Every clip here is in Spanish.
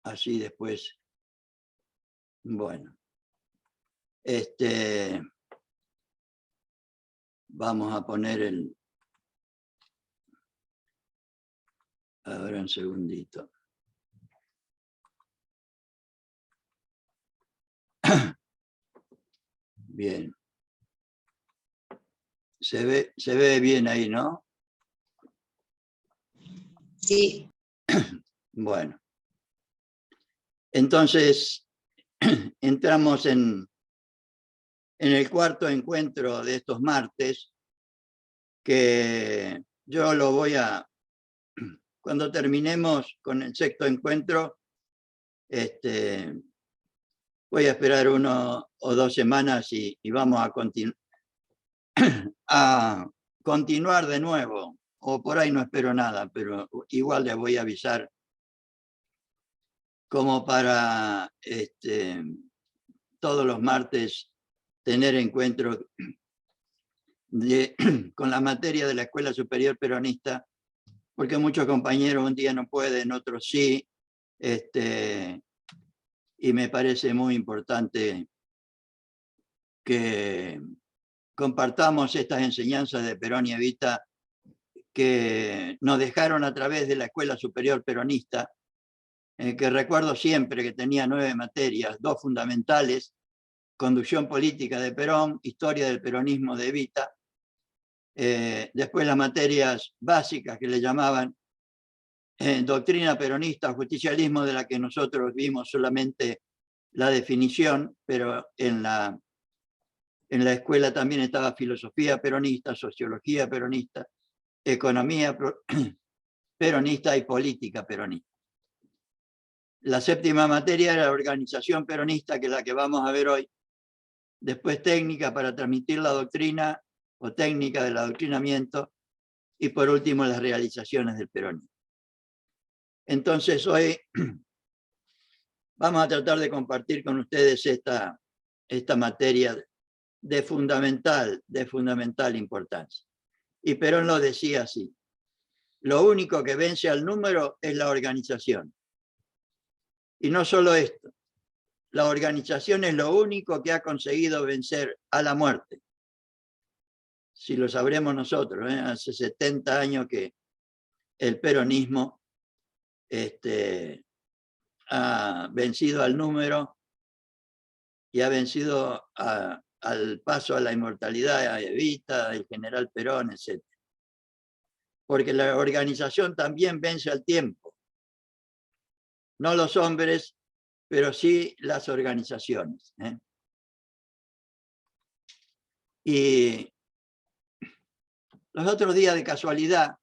así después, bueno, vamos a poner ahora un segundito. Bien. Se ve bien ahí, ¿no? Sí. Bueno. Entonces, entramos en el cuarto encuentro de estos martes, que yo lo voy a... Cuando terminemos con el sexto encuentro, voy a esperar 1 o 2 semanas y vamos a continuar de nuevo. O por ahí no espero nada, pero igual les voy a avisar como para todos los martes tener encuentros con la materia de la Escuela Superior Peronista, porque muchos compañeros un día no pueden, otros sí, y me parece muy importante que compartamos estas enseñanzas de Perón y Evita que nos dejaron a través de la Escuela Superior Peronista, que recuerdo siempre que tenía 9 materias, 2 fundamentales: conducción política de Perón, historia del peronismo de Evita, después las materias básicas que le llamaban doctrina peronista, justicialismo, de la que nosotros vimos solamente la definición, pero en la escuela también estaba filosofía peronista, sociología peronista, economía peronista y política peronista. La séptima materia era la organización peronista, que es la que vamos a ver hoy. Después técnica para transmitir la doctrina o técnica del adoctrinamiento. Y por último las realizaciones del peronismo. Entonces hoy vamos a tratar de compartir con ustedes esta materia de fundamental importancia. Y Perón lo decía así: lo único que vence al número es la organización. Y no solo esto, la organización es lo único que ha conseguido vencer a la muerte. Si lo sabremos nosotros, hace 70 años que el peronismo ha vencido al número y ha vencido al paso a la inmortalidad a Evita, el general Perón, etc. Porque la organización también vence al tiempo. No los hombres, pero sí las organizaciones. Y los otros días, de casualidad,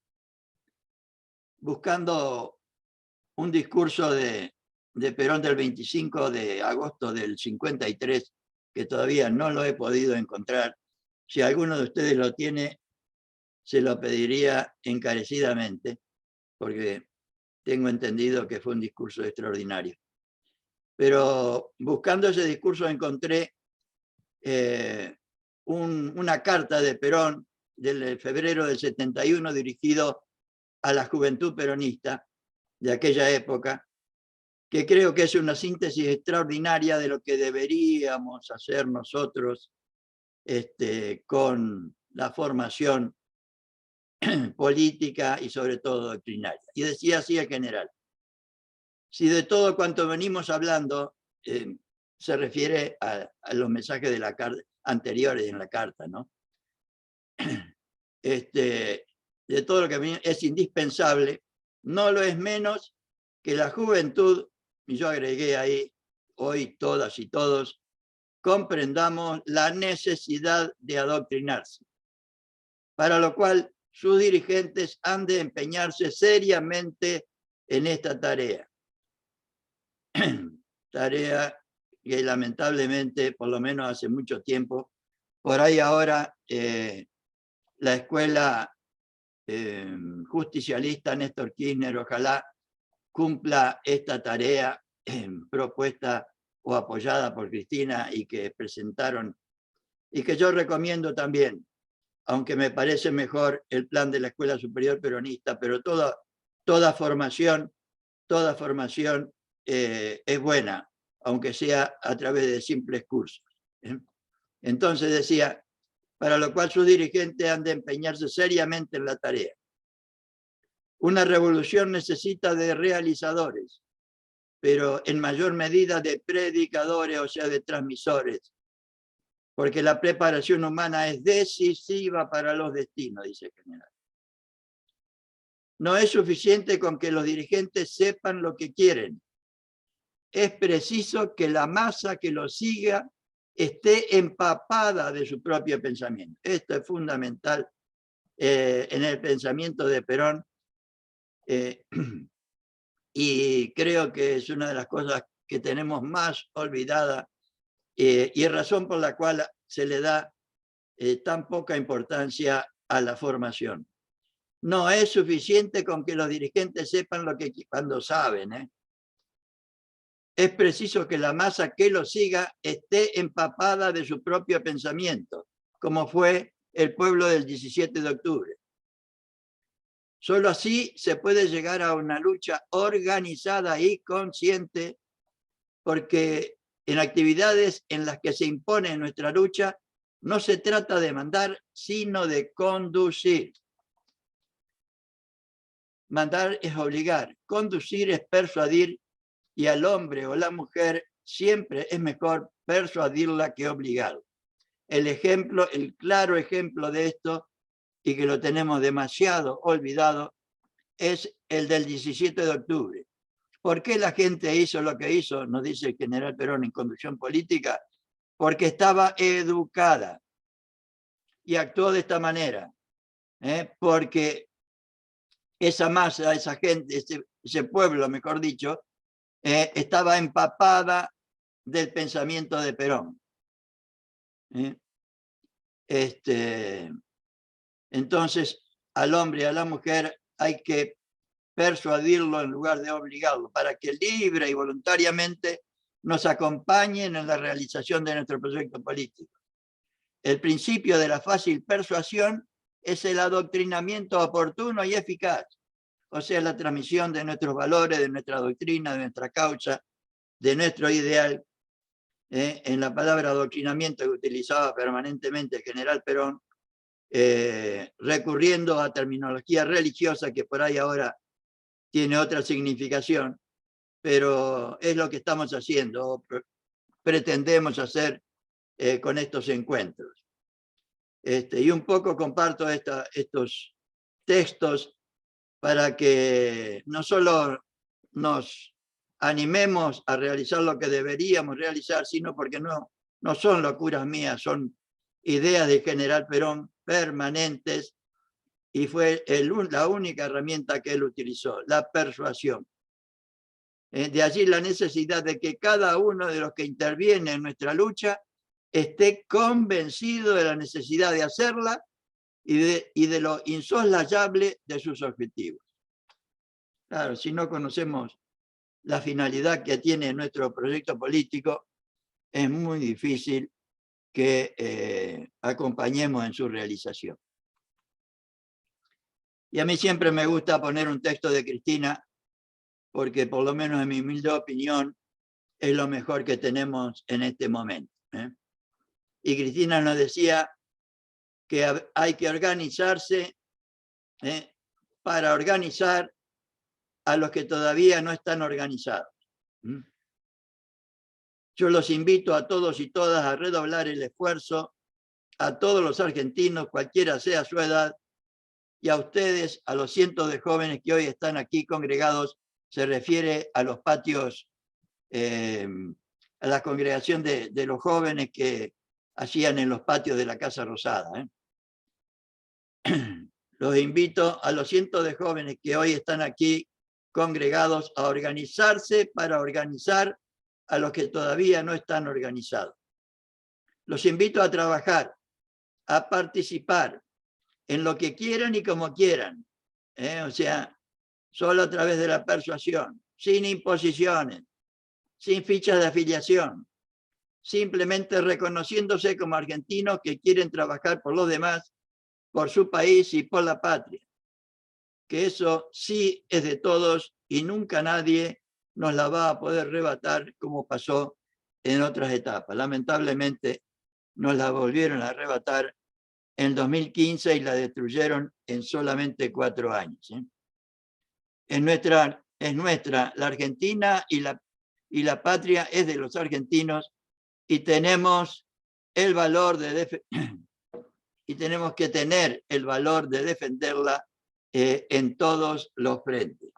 buscando un discurso de Perón del 25 de agosto del 53, que todavía no lo he podido encontrar. Si alguno de ustedes lo tiene, se lo pediría encarecidamente, porque tengo entendido que fue un discurso extraordinario. Pero buscando ese discurso encontré una carta de Perón del febrero del 71 dirigido a la juventud peronista de aquella época, que creo que es una síntesis extraordinaria de lo que deberíamos hacer nosotros con la formación política y sobre todo doctrinaria. Y decía así el general: si de todo cuanto venimos hablando se refiere a los mensajes de la carta anteriores en la carta, ¿no? De todo lo que es indispensable, no lo es menos que la juventud, y yo agregué ahí, hoy todas y todos comprendamos la necesidad de adoctrinarse, para lo cual sus dirigentes han de empeñarse seriamente en esta tarea. Tarea que lamentablemente, por lo menos hace mucho tiempo, por ahí ahora la escuela justicialista Néstor Kirchner ojalá cumpla esta tarea propuesta o apoyada por Cristina y que presentaron, y que yo recomiendo también, aunque me parece mejor el plan de la Escuela Superior Peronista, pero toda formación es buena, aunque sea a través de simples cursos. Entonces decía, para lo cual sus dirigentes han de empeñarse seriamente en la tarea. Una revolución necesita de realizadores, pero en mayor medida de predicadores, o sea, de transmisores, porque la preparación humana es decisiva para los destinos, dice el general. No es suficiente con que los dirigentes sepan lo que quieren. Es preciso que la masa que los siga esté empapada de su propio pensamiento. Esto es fundamental en el pensamiento de Perón, y creo que es una de las cosas que tenemos más olvidada, y razón por la cual se le da tan poca importancia a la formación. No es suficiente con que los dirigentes sepan lo que cuando saben. Es preciso que la masa que lo siga esté empapada de su propio pensamiento, como fue el pueblo del 17 de octubre. Solo así se puede llegar a una lucha organizada y consciente, porque en actividades en las que se impone nuestra lucha, no se trata de mandar, sino de conducir. Mandar es obligar, conducir es persuadir, y al hombre o la mujer siempre es mejor persuadirla que obligarla. El claro ejemplo de esto, y que lo tenemos demasiado olvidado, es el del 17 de octubre. ¿Por qué la gente hizo lo que hizo? Nos dice el general Perón en Conducción Política. Porque estaba educada y actuó de esta manera. Porque esa masa, esa gente, ese pueblo, mejor dicho, estaba empapada del pensamiento de Perón. Entonces, al hombre y a la mujer hay que persuadirlo en lugar de obligarlo, para que libre y voluntariamente nos acompañen en la realización de nuestro proyecto político. El principio de la fácil persuasión es el adoctrinamiento oportuno y eficaz, o sea, la transmisión de nuestros valores, de nuestra doctrina, de nuestra causa, de nuestro ideal. En la palabra adoctrinamiento que utilizaba permanentemente el general Perón, recurriendo a terminología religiosa que por ahí ahora tiene otra significación, pero es lo que estamos haciendo, pretendemos hacer con estos encuentros. Y un poco comparto estos textos para que no solo nos animemos a realizar lo que deberíamos realizar, sino porque no son locuras mías, son ideas del general Perón permanentes, y fue la única herramienta que él utilizó, la persuasión. De allí la necesidad de que cada uno de los que interviene en nuestra lucha esté convencido de la necesidad de hacerla y de lo insoslayable de sus objetivos. Claro, si no conocemos la finalidad que tiene nuestro proyecto político, es muy difícil que acompañemos en su realización. Y a mí siempre me gusta poner un texto de Cristina, porque por lo menos en mi humilde opinión es lo mejor que tenemos en este momento. Y Cristina nos decía que hay que organizarse para organizar a los que todavía no están organizados. Yo los invito a todos y todas a redoblar el esfuerzo, a todos los argentinos, cualquiera sea su edad, y a ustedes, a los cientos de jóvenes que hoy están aquí congregados, se refiere a los patios, a la congregación de los jóvenes que hacían en los patios de la Casa Rosada. Los invito a los cientos de jóvenes que hoy están aquí congregados a organizarse para organizar a los que todavía no están organizados. Los invito a trabajar, a participar en lo que quieran y como quieran. O sea, solo a través de la persuasión, sin imposiciones, sin fichas de afiliación, simplemente reconociéndose como argentinos que quieren trabajar por los demás, por su país y por la patria. Que eso sí es de todos y nunca nadie nos la va a poder arrebatar como pasó en otras etapas. Lamentablemente nos la volvieron a arrebatar en 2015 y la destruyeron en solamente 4 años. Es nuestra, la Argentina y la patria es de los argentinos y tenemos el valor y tenemos que tener el valor de defenderla en todos los frentes.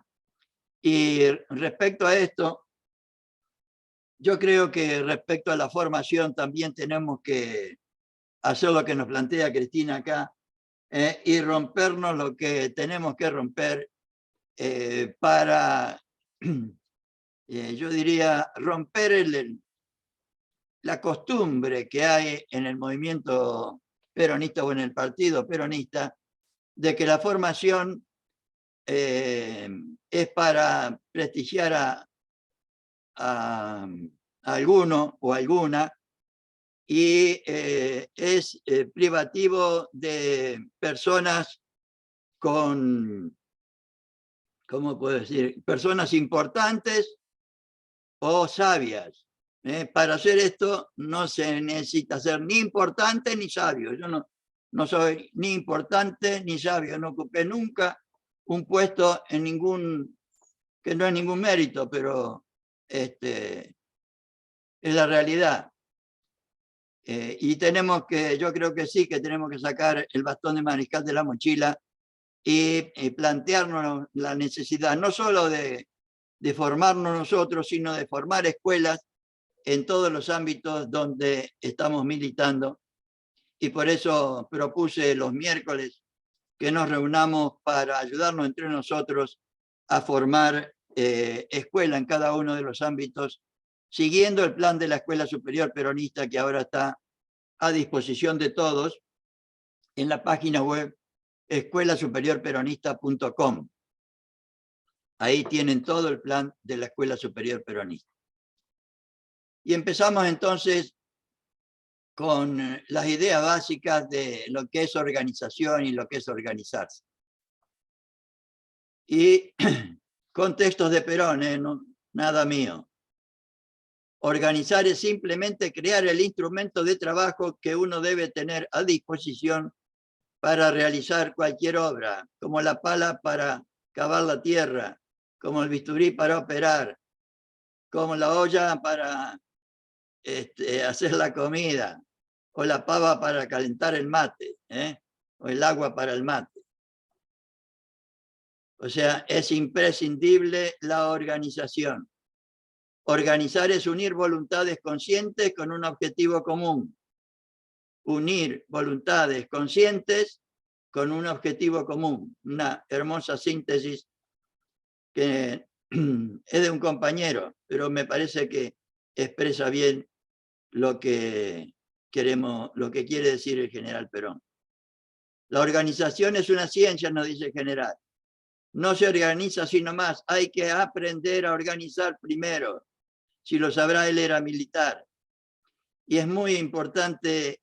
Y respecto a esto, yo creo que respecto a la formación también tenemos que hacer lo que nos plantea Cristina acá y rompernos lo que tenemos que romper para, yo diría, romper la costumbre que hay en el movimiento peronista o en el partido peronista de que la formación es para prestigiar a alguno o alguna y es privativo de personas con, ¿cómo puedo decir? Personas importantes o sabias. Para hacer esto no se necesita ser ni importante ni sabio. Yo no soy ni importante ni sabio, no ocupé nunca un puesto en que no es ningún mérito, pero es la realidad. Y yo creo que sí, que tenemos que sacar el bastón de mariscal de la mochila y plantearnos la necesidad no solo de formarnos nosotros, sino de formar escuelas en todos los ámbitos donde estamos militando. Y por eso propuse los miércoles que nos reunamos para ayudarnos entre nosotros a formar escuela en cada uno de los ámbitos, siguiendo el plan de la Escuela Superior Peronista que ahora está a disposición de todos en la página web escuelasuperiorperonista.com. Ahí tienen todo el plan de la Escuela Superior Peronista. Y empezamos entonces con las ideas básicas de lo que es organización y lo que es organizarse. Y con textos de Perón, no, nada mío. Organizar es simplemente crear el instrumento de trabajo que uno debe tener a disposición para realizar cualquier obra, como la pala para cavar la tierra, como el bisturí para operar, como la olla para hacer la comida, o la pava para calentar el mate, o el agua para el mate. O sea, es imprescindible la organización. Organizar es unir voluntades conscientes con un objetivo común. Unir voluntades conscientes con un objetivo común. Una hermosa síntesis que es de un compañero, pero me parece que expresa bien lo que quiere decir el general Perón. La organización es una ciencia, nos dice el general. No se organiza así nomás, hay que aprender a organizar primero. Si lo sabrá, él era militar. Y es muy importante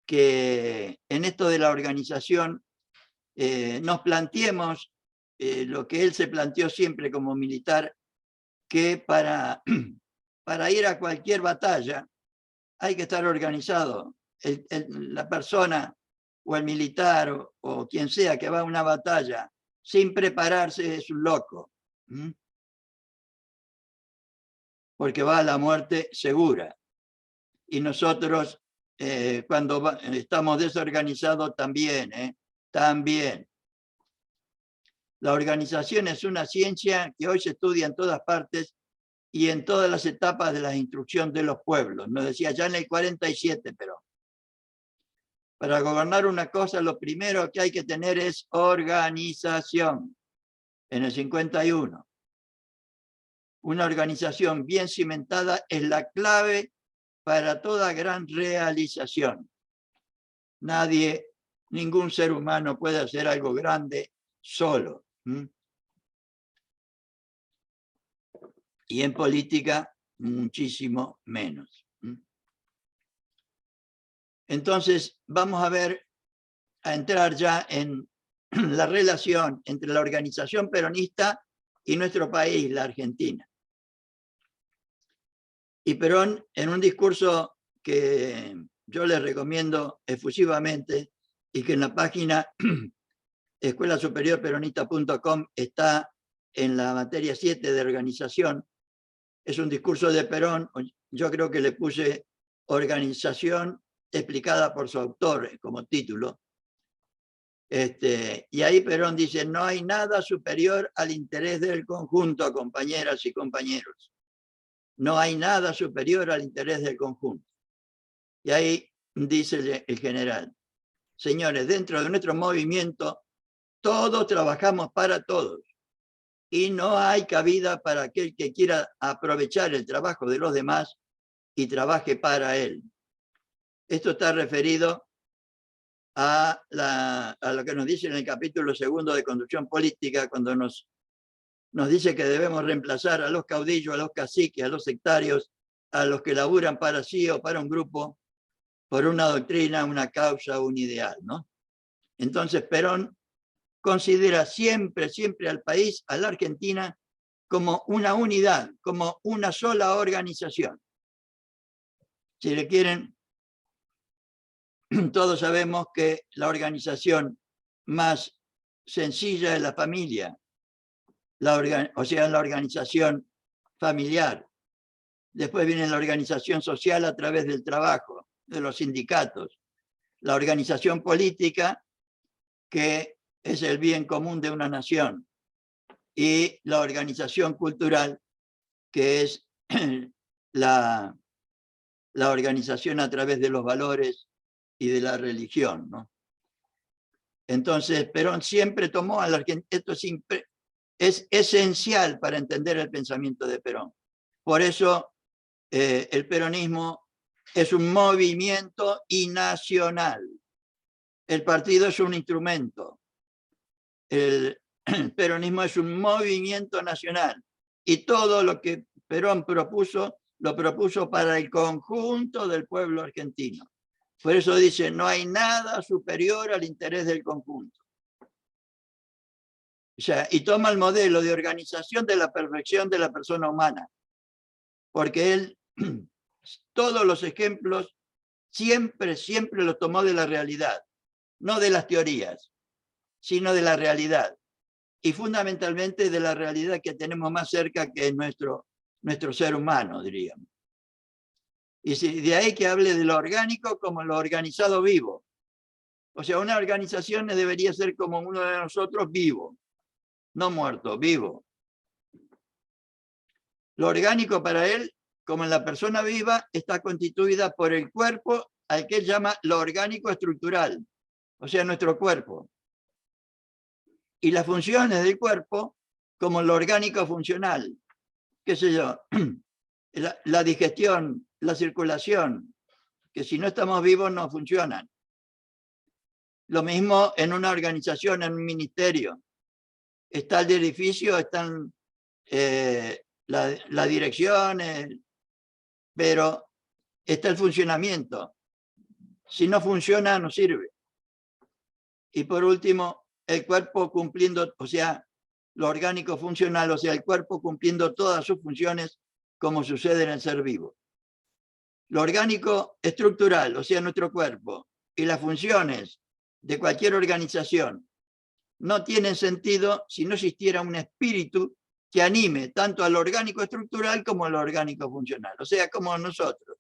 que en esto de la organización nos planteemos lo que él se planteó siempre como militar, que para ir a cualquier batalla hay que estar organizado. La persona o el militar o quien sea que va a una batalla sin prepararse es un loco. Porque va a la muerte segura. Y nosotros, cuando estamos desorganizados, también, también. La organización es una ciencia que hoy se estudia en todas partes y en todas las etapas de la instrucción de los pueblos. Nos decía ya en el 47, pero para gobernar una cosa, lo primero que hay que tener es organización. En el 51. Una organización bien cimentada es la clave para toda gran realización. Nadie, ningún ser humano puede hacer algo grande solo. Y en política, muchísimo menos. Entonces, vamos a entrar ya en la relación entre la organización peronista y nuestro país, la Argentina. Y Perón, en un discurso que yo les recomiendo efusivamente y que en la página escuelasuperiorperonista.com está en la materia 7 de organización, es un discurso de Perón, yo creo que le puse organización explicada por su autor como título. Y ahí Perón dice, no hay nada superior al interés del conjunto, compañeras y compañeros. No hay nada superior al interés del conjunto. Y ahí dice el general, señores, dentro de nuestro movimiento, todos trabajamos para todos. Y no hay cabida para aquel que quiera aprovechar el trabajo de los demás y trabaje para él. Esto está referido a lo que nos dice en el capítulo 2 de Conducción Política, cuando nos dice que debemos reemplazar a los caudillos, a los caciques, a los sectarios, a los que laburan para sí o para un grupo, por una doctrina, una causa, un ideal, ¿no? Entonces Perón considera siempre, siempre al país, a la Argentina, como una unidad, como una sola organización. Si le quieren, todos sabemos que la organización más sencilla es la familia, o sea, la organización familiar. Después viene la organización social a través del trabajo, de los sindicatos. La organización política, que es el bien común de una nación. Y la organización cultural, que es la organización a través de los valores y de la religión, ¿no? Entonces, Perón siempre tomó a la Argentina, esto es esencial para entender el pensamiento de Perón. Por eso el peronismo es un movimiento inacional. El partido es un instrumento. El peronismo es un movimiento nacional. Y todo lo que Perón propuso, lo propuso para el conjunto del pueblo argentino. Por eso dice, no hay nada superior al interés del conjunto. O sea, y toma el modelo de organización de la perfección de la persona humana. Porque él, todos los ejemplos, siempre los tomó de la realidad. No de las teorías, sino de la realidad. Y fundamentalmente de la realidad que tenemos más cerca, que es nuestro ser humano, diríamos. Y de ahí que hable de lo orgánico como lo organizado vivo. O sea, una organización debería ser como uno de nosotros vivo, no muerto, vivo. Lo orgánico para él, como en la persona viva, está constituida por el cuerpo, al que él llama lo orgánico estructural, o sea, nuestro cuerpo. Y las funciones del cuerpo, como lo orgánico funcional, qué sé yo, la digestión, la circulación, que si no estamos vivos no funcionan. Lo mismo en una organización, en un ministerio. Está el edificio, están la dirección, pero está el funcionamiento. Si no funciona, no sirve. Y por último, el cuerpo cumpliendo, o sea, lo orgánico funcional, o sea, el cuerpo cumpliendo todas sus funciones como sucede en el ser vivo. Lo orgánico estructural, o sea, nuestro cuerpo, y las funciones de cualquier organización no tienen sentido si no existiera un espíritu que anime tanto al orgánico estructural como al orgánico funcional. O sea, como nosotros.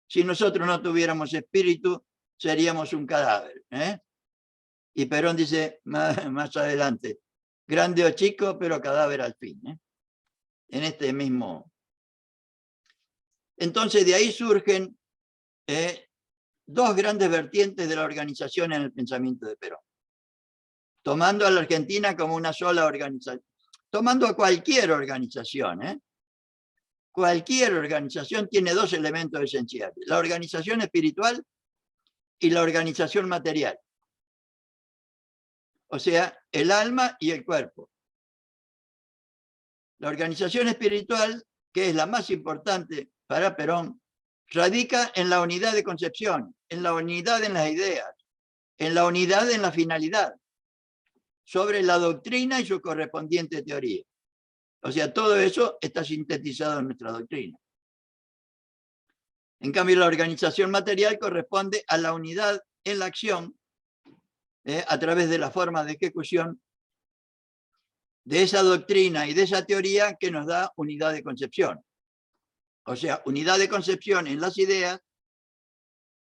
Si nosotros no tuviéramos espíritu, seríamos un cadáver. Y Perón dice más adelante, grande o chico, pero cadáver al fin. En este mismo. Entonces, de ahí surgen dos grandes vertientes de la organización en el pensamiento de Perón. Tomando a la Argentina como una sola organización. Tomando a cualquier organización. Cualquier organización tiene dos elementos esenciales. La organización espiritual y la organización material. O sea, el alma y el cuerpo. La organización espiritual, que es la más importante para Perón, radica en la unidad de concepción, en la unidad en las ideas, en la unidad en la finalidad, sobre la doctrina y su correspondiente teoría. O sea, todo eso está sintetizado en nuestra doctrina. En cambio, la organización material corresponde a la unidad en la acción a través de la forma de ejecución de esa doctrina y de esa teoría que nos da unidad de concepción. O sea, unidad de concepción en las ideas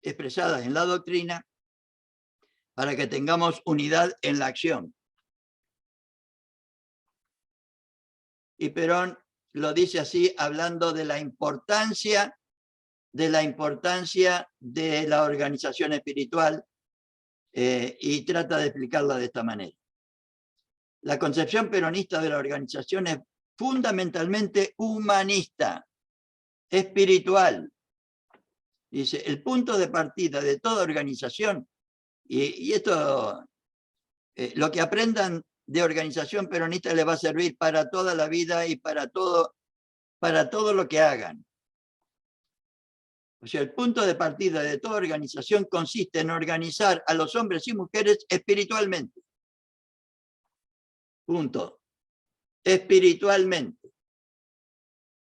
expresadas en la doctrina para que tengamos unidad en la acción. Y Perón lo dice así, hablando de la importancia de la organización espiritual y trata de explicarla de esta manera. La concepción peronista de la organización es fundamentalmente humanista, espiritual. Dice, el punto de partida de toda organización, y esto, lo que aprendan de organización peronista les va a servir para toda la vida y para todo lo que hagan. O sea, el punto de partida de toda organización consiste en organizar a los hombres y mujeres espiritualmente. Punto. Espiritualmente.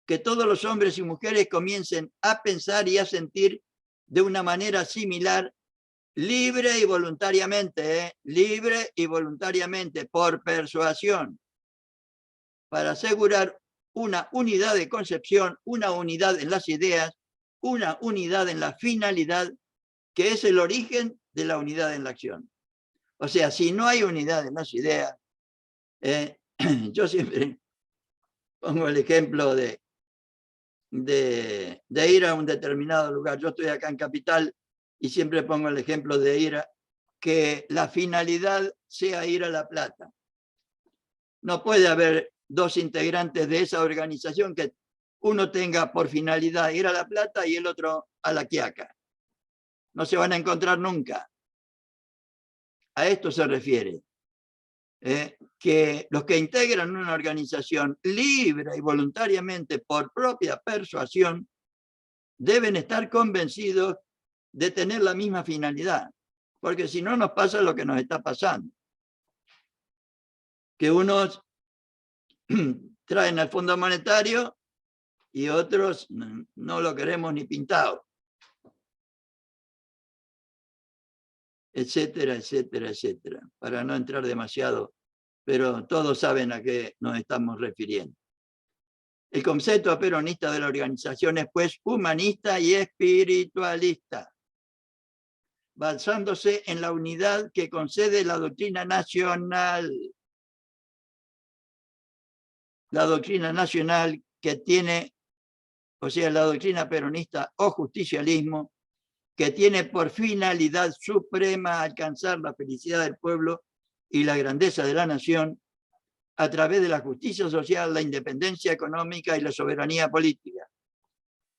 Que todos los hombres y mujeres comiencen a pensar y a sentir de una manera similar, libre y voluntariamente, libre y voluntariamente, por persuasión, para asegurar una unidad de concepción, una unidad en las ideas, una unidad en la finalidad, que es el origen de la unidad en la acción. O sea, si no hay unidad en las ideas, yo siempre pongo el ejemplo de ir a un determinado lugar. Yo estoy acá en Capital y siempre pongo el ejemplo de ir que la finalidad sea ir a La Plata. No puede haber dos integrantes de esa organización que uno tenga por finalidad ir a La Plata y el otro a La Quiaca. No se van a encontrar nunca. A esto se refiere. Que los que integran una organización libre y voluntariamente por propia persuasión deben estar convencidos de tener la misma finalidad, porque si no nos pasa lo que nos está pasando, que unos traen al Fondo Monetario y otros no lo queremos ni pintado, etcétera, etcétera, etcétera, para no entrar demasiado, pero todos saben a qué nos estamos refiriendo. El concepto peronista de la organización es pues humanista y espiritualista, basándose en la unidad que concede la doctrina nacional. La doctrina nacional que tiene, o sea, la doctrina peronista o justicialismo, que tiene por finalidad suprema alcanzar la felicidad del pueblo y la grandeza de la nación a través de la justicia social, la independencia económica y la soberanía política,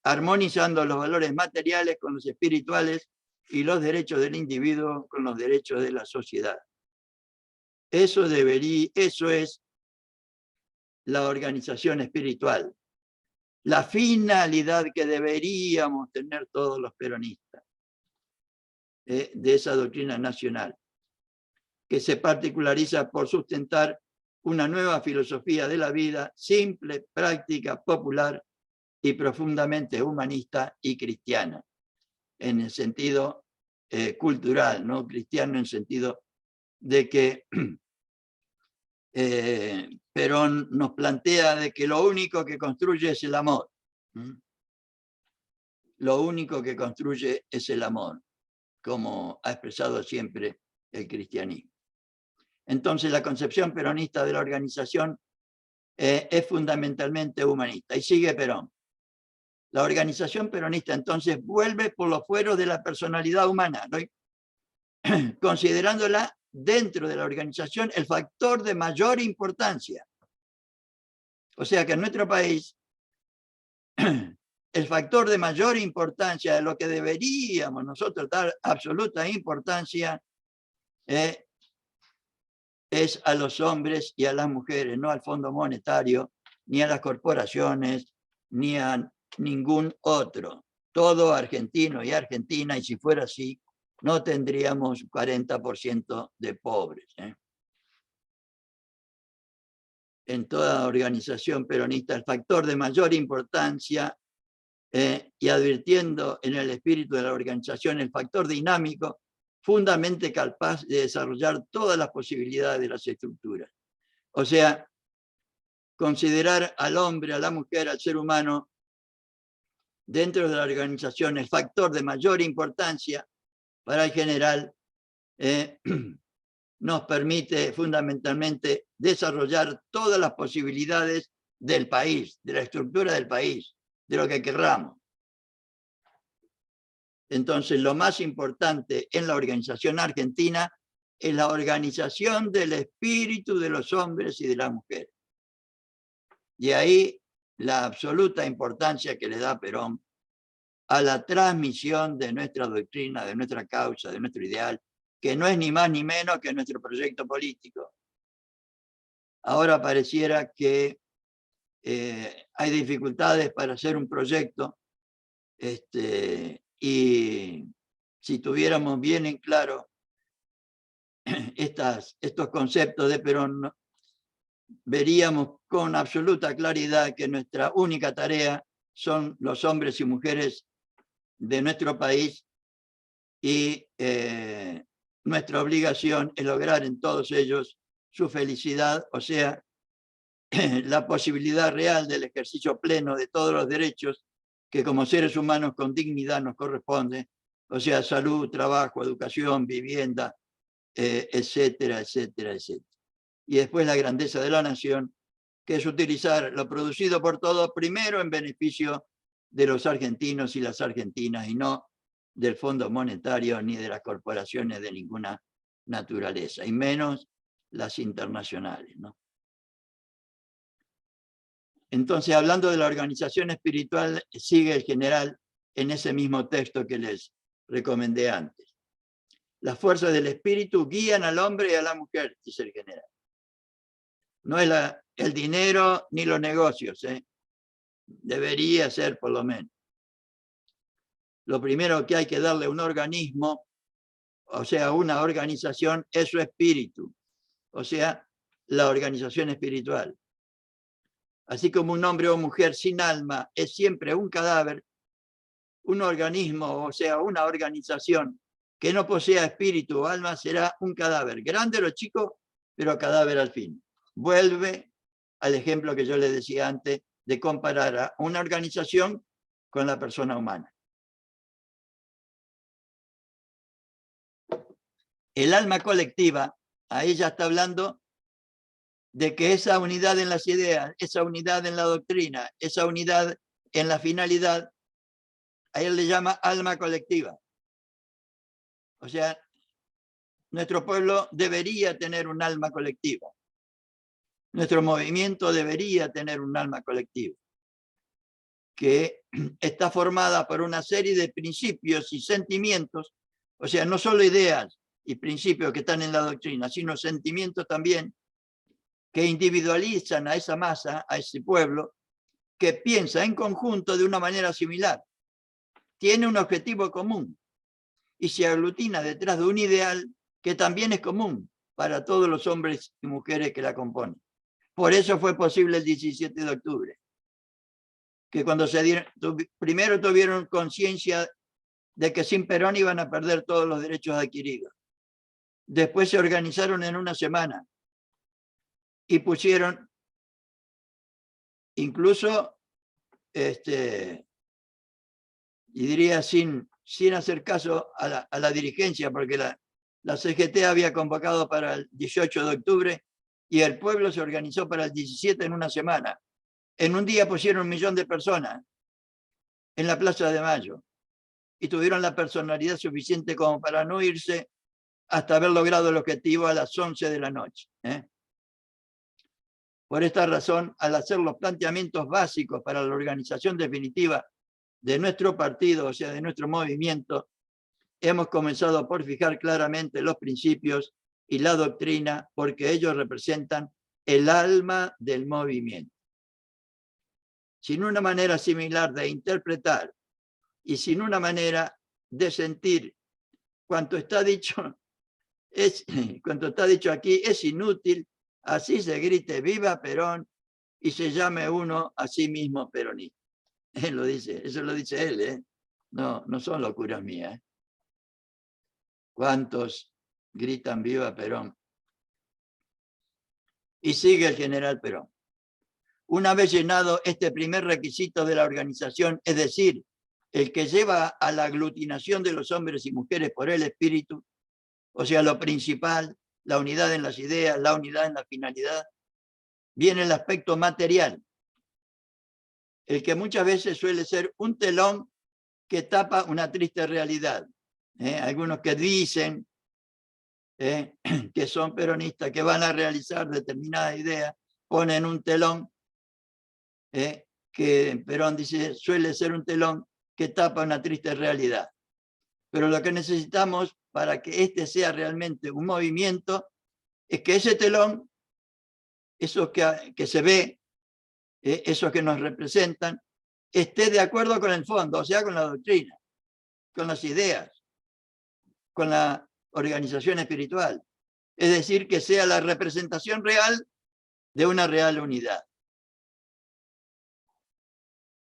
armonizando los valores materiales con los espirituales y los derechos del individuo con los derechos de la sociedad. Eso es la organización espiritual, la finalidad que deberíamos tener todos los peronistas de esa doctrina nacional, que se particulariza por sustentar una nueva filosofía de la vida, simple, práctica, popular y profundamente humanista y cristiana, en el sentido cultural, no cristiano en el sentido de que Perón nos plantea de que lo único que construye es el amor. Lo único que construye es el amor, como ha expresado siempre el cristianismo. Entonces, la concepción peronista de la organización es fundamentalmente humanista. Y sigue Perón. La organización peronista entonces vuelve por los fueros de la personalidad humana, ¿no? Considerándola dentro de la organización el factor de mayor importancia. O sea que en nuestro país el factor de mayor importancia, de lo que deberíamos nosotros dar absoluta importancia, es a los hombres y a las mujeres, no al Fondo Monetario, ni a las corporaciones, ni a ningún otro. Todo argentino y argentina, y si fuera así, no tendríamos 40% de pobres. en toda organización peronista, el factor de mayor importancia, y advirtiendo en el espíritu de la organización el factor dinámico, fundamentalmente capaz de desarrollar todas las posibilidades de las estructuras. O sea, considerar al hombre, a la mujer, al ser humano, dentro de la organización el factor de mayor importancia para el general, nos permite fundamentalmente desarrollar todas las posibilidades del país, de la estructura del país, de lo que querramos. Entonces, lo más importante en la organización argentina es la organización del espíritu de los hombres y de las mujeres. Y ahí la absoluta importancia que le da Perón a la transmisión de nuestra doctrina, de nuestra causa, de nuestro ideal, que no es ni más ni menos que nuestro proyecto político. Ahora pareciera que hay dificultades para hacer un proyecto, y si tuviéramos bien en claro estos conceptos de Perón, veríamos con absoluta claridad que nuestra única tarea son los hombres y mujeres de nuestro país, y nuestra obligación es lograr en todos ellos su felicidad, o sea, la posibilidad real del ejercicio pleno de todos los derechos que como seres humanos con dignidad nos corresponde, o sea, salud, trabajo, educación, vivienda, etcétera, etcétera, etcétera. Y después la grandeza de la nación, que es utilizar lo producido por todos primero en beneficio de los argentinos y las argentinas, y no del Fondo Monetario ni de las corporaciones de ninguna naturaleza, y menos las internacionales, ¿no? Entonces, hablando de la organización espiritual, sigue el general en ese mismo texto que les recomendé antes. Las fuerzas del espíritu guían al hombre y a la mujer, dice el general. No es el dinero ni los negocios, debería ser por lo menos. Lo primero que hay que darle a un organismo, o sea, una organización, es su espíritu, o sea, la organización espiritual. Así como un hombre o mujer sin alma es siempre un cadáver, un organismo, o sea, una organización que no posea espíritu o alma será un cadáver, grande o chico, pero cadáver al fin. Vuelve al ejemplo que yo les decía antes de comparar a una organización con la persona humana. El alma colectiva, ahí ya está hablando de que esa unidad en las ideas, esa unidad en la doctrina, esa unidad en la finalidad, a él le llama alma colectiva. O sea, nuestro pueblo debería tener un alma colectiva. Nuestro movimiento debería tener un alma colectiva, que está formada por una serie de principios y sentimientos, o sea, no solo ideas y principios que están en la doctrina, sino sentimientos también que individualizan a esa masa, a ese pueblo, que piensa en conjunto de una manera similar, tiene un objetivo común y se aglutina detrás de un ideal que también es común para todos los hombres y mujeres que la componen. Por eso fue posible el 17 de octubre, que cuando primero tuvieron conciencia de que sin Perón iban a perder todos los derechos adquiridos. Después se organizaron en una semana y pusieron incluso, y diría sin hacer caso a la dirigencia, porque la CGT había convocado para el 18 de octubre y el pueblo se organizó para el 17 en una semana. En un día pusieron 1 millón de personas en la Plaza de Mayo y tuvieron la personalidad suficiente como para no irse hasta haber logrado el objetivo a las 11 de la noche. Por esta razón, al hacer los planteamientos básicos para la organización definitiva de nuestro partido, o sea, de nuestro movimiento, hemos comenzado por fijar claramente los principios y la doctrina, porque ellos representan el alma del movimiento. Sin una manera similar de interpretar y sin una manera de sentir cuanto está dicho aquí es inútil así se grite viva Perón y se llame uno a sí mismo peronista. Él lo dice, eso lo dice él, ¿eh? No, no son locuras mías. ¿Eh? ¿Cuántos gritan viva Perón? Y sigue el general Perón. Una vez llenado este primer requisito de la organización, es decir, el que lleva a la aglutinación de los hombres y mujeres por el espíritu, o sea, lo principal, la unidad en las ideas, la unidad en la finalidad, viene el aspecto material, el que muchas veces suele ser un telón que tapa una triste realidad. Algunos que dicen que son peronistas, que van a realizar determinada idea, ponen un telón que Perón dice suele ser un telón que tapa una triste realidad. Pero lo que necesitamos para que este sea realmente un movimiento es que ese telón, eso que se ve, esos que nos representan, esté de acuerdo con el fondo, o sea, con la doctrina, con las ideas, con la organización espiritual. Es decir, que sea la representación real de una real unidad.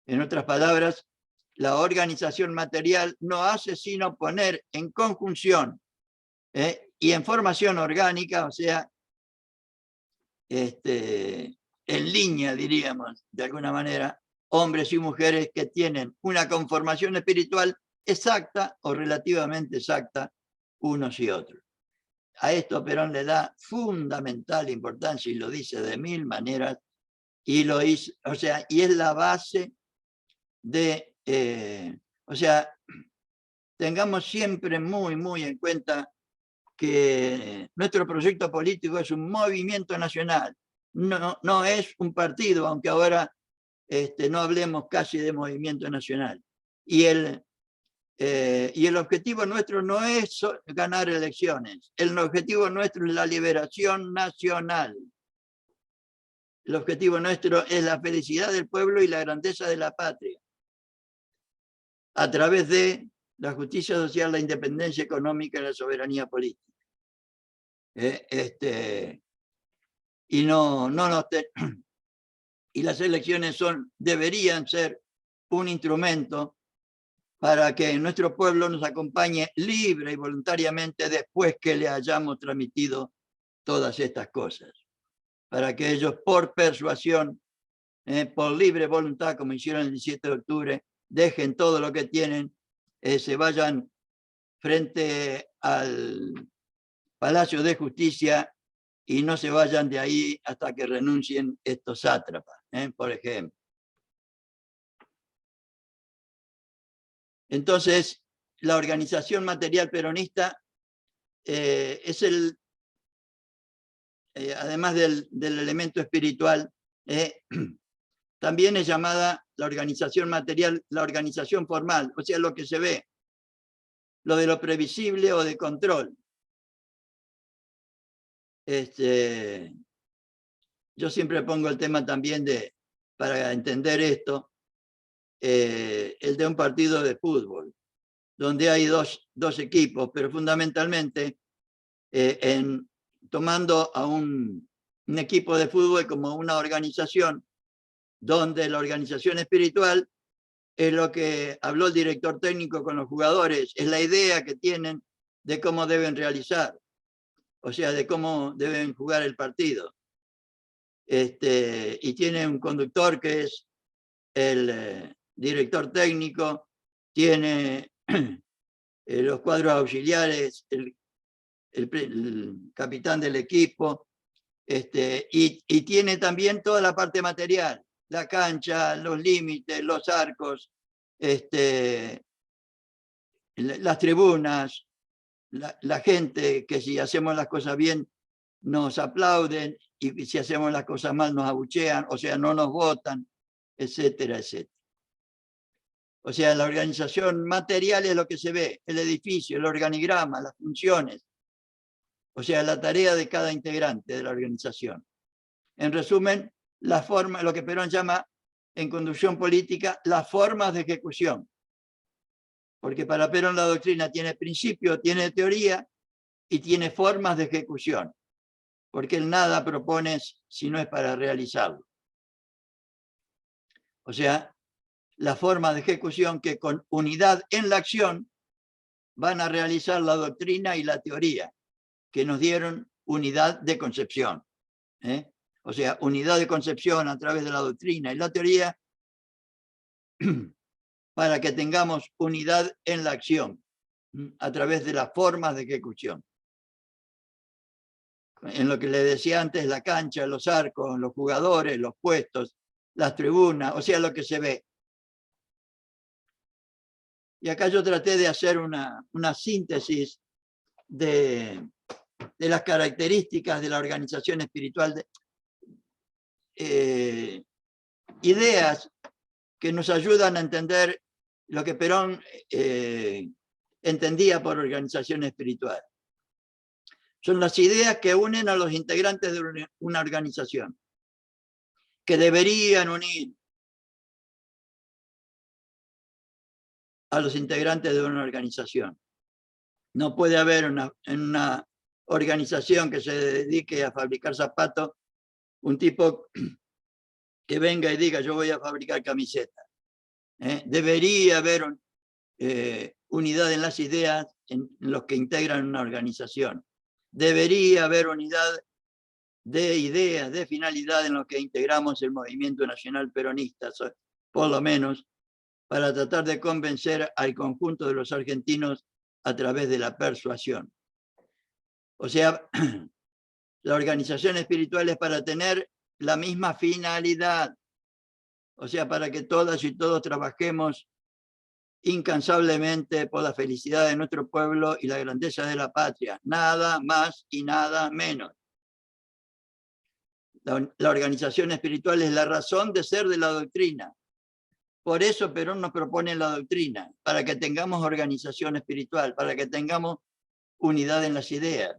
En otras palabras, la organización material no hace sino poner en conjunción y en formación orgánica, o sea, en línea, diríamos, de alguna manera, hombres y mujeres que tienen una conformación espiritual exacta o relativamente exacta unos y otros. A esto Perón le da fundamental importancia y lo dice de mil maneras y lo hizo, o sea, y es la base de, o sea, tengamos siempre muy en cuenta que nuestro proyecto político es un movimiento nacional, no es un partido, aunque ahora no hablemos casi de movimiento nacional. Y el objetivo nuestro no es ganar elecciones, el objetivo nuestro es la liberación nacional. El objetivo nuestro es la felicidad del pueblo y la grandeza de la patria, a través de la justicia social, la independencia económica y la soberanía política. Y y las elecciones deberían ser un instrumento para que nuestro pueblo nos acompañe libre y voluntariamente después que le hayamos transmitido todas estas cosas. Para que ellos, por persuasión, por libre voluntad, como hicieron el 17 de octubre, dejen todo lo que tienen, se vayan frente al Palacio de Justicia y no se vayan de ahí hasta que renuncien estos sátrapas, por ejemplo. Entonces, la organización material peronista es además del elemento espiritual, también es llamada la organización material, la organización formal, o sea, lo que se ve, lo de lo previsible o de control. Yo siempre pongo el tema también para entender esto, el de un partido de fútbol, donde hay dos equipos, pero fundamentalmente tomando a un equipo de fútbol como una organización, donde la organización espiritual es lo que habló el director técnico con los jugadores, es la idea que tienen de cómo deben realizar, o sea, de cómo deben jugar el partido. Y tiene un conductor que es el director técnico, tiene los cuadros auxiliares, el capitán del equipo, y tiene también toda la parte material, la cancha, los límites, los arcos, las tribunas, la gente que si hacemos las cosas bien nos aplauden y si hacemos las cosas mal nos abuchean, o sea, no nos votan, etcétera, etcétera. O sea, la organización material es lo que se ve, el edificio, el organigrama, las funciones, o sea, la tarea de cada integrante de la organización. En resumen, la forma, lo que Perón llama en conducción política, las formas de ejecución. Porque para Perón la doctrina tiene principio, tiene teoría y tiene formas de ejecución. porque el nada propone si no es para realizarlo. O sea, la forma de ejecución que con unidad en la acción van a realizar la doctrina y la teoría, que nos dieron unidad de concepción. O sea, unidad de concepción a través de la doctrina y la teoría para que tengamos unidad en la acción a través de las formas de ejecución. En lo que le decía antes, la cancha, los arcos, los jugadores, los puestos, las tribunas, o sea, lo que se ve. Y acá yo traté de hacer una síntesis de las características de la organización espiritual, ideas que nos ayudan a entender lo que Perón entendía por organización espiritual. Son las ideas que unen a los integrantes de una organización, que deberían unir a los integrantes de una organización. No puede haber en una organización que se dedique a fabricar zapatos un tipo que venga y diga yo voy a fabricar camisetas. Debería haber unidad en las ideas en los que integran una organización. Debería haber unidad de ideas, de finalidad en los que integramos el movimiento nacional peronista, por lo menos para tratar de convencer al conjunto de los argentinos a través de la persuasión. O sea, la organización espiritual es para tener la misma finalidad, o sea, para que todas y todos trabajemos incansablemente por la felicidad de nuestro pueblo y la grandeza de la patria, nada más y nada menos. La organización espiritual es la razón de ser de la doctrina. Por eso Perón nos propone la doctrina, para que tengamos organización espiritual, para que tengamos unidad en las ideas,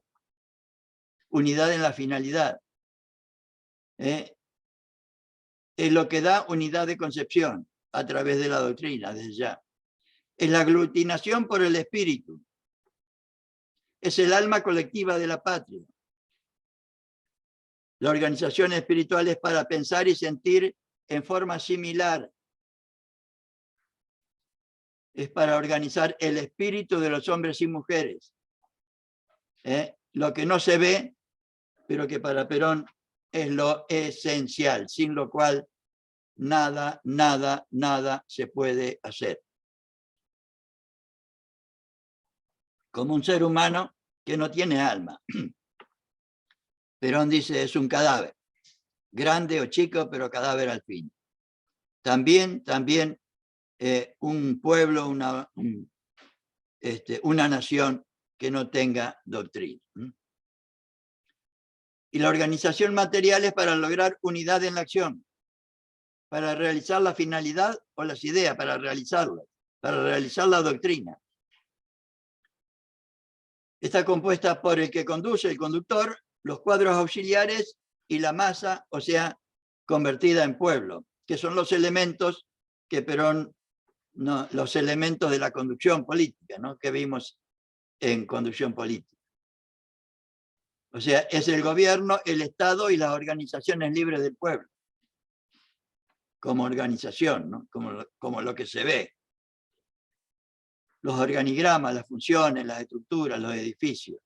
unidad en la finalidad. Es lo que da unidad de concepción a través de la doctrina, desde ya. Es la aglutinación por el espíritu. Es el alma colectiva de la patria. La organización espiritual es para pensar y sentir en forma similar. Es para organizar el espíritu de los hombres y mujeres. Lo que no se ve, pero que para Perón es lo esencial, sin lo cual nada, nada, nada se puede hacer. Como un ser humano que no tiene alma. Perón dice, es un cadáver, grande o chico, pero cadáver al fin. También un pueblo, una nación que no tenga doctrina. Y la organización material es para lograr unidad en la acción, para realizar la finalidad o las ideas, para realizar la doctrina. Está compuesta por el que conduce, el conductor, los cuadros auxiliares y la masa, o sea, convertida en pueblo, que son los elementos que Perón, los elementos de la conducción política, ¿no?, que vimos en conducción política. O sea, es el gobierno, el Estado y las organizaciones libres del pueblo, como organización, ¿no?, como lo que se ve. Los organigramas, las funciones, las estructuras, los edificios.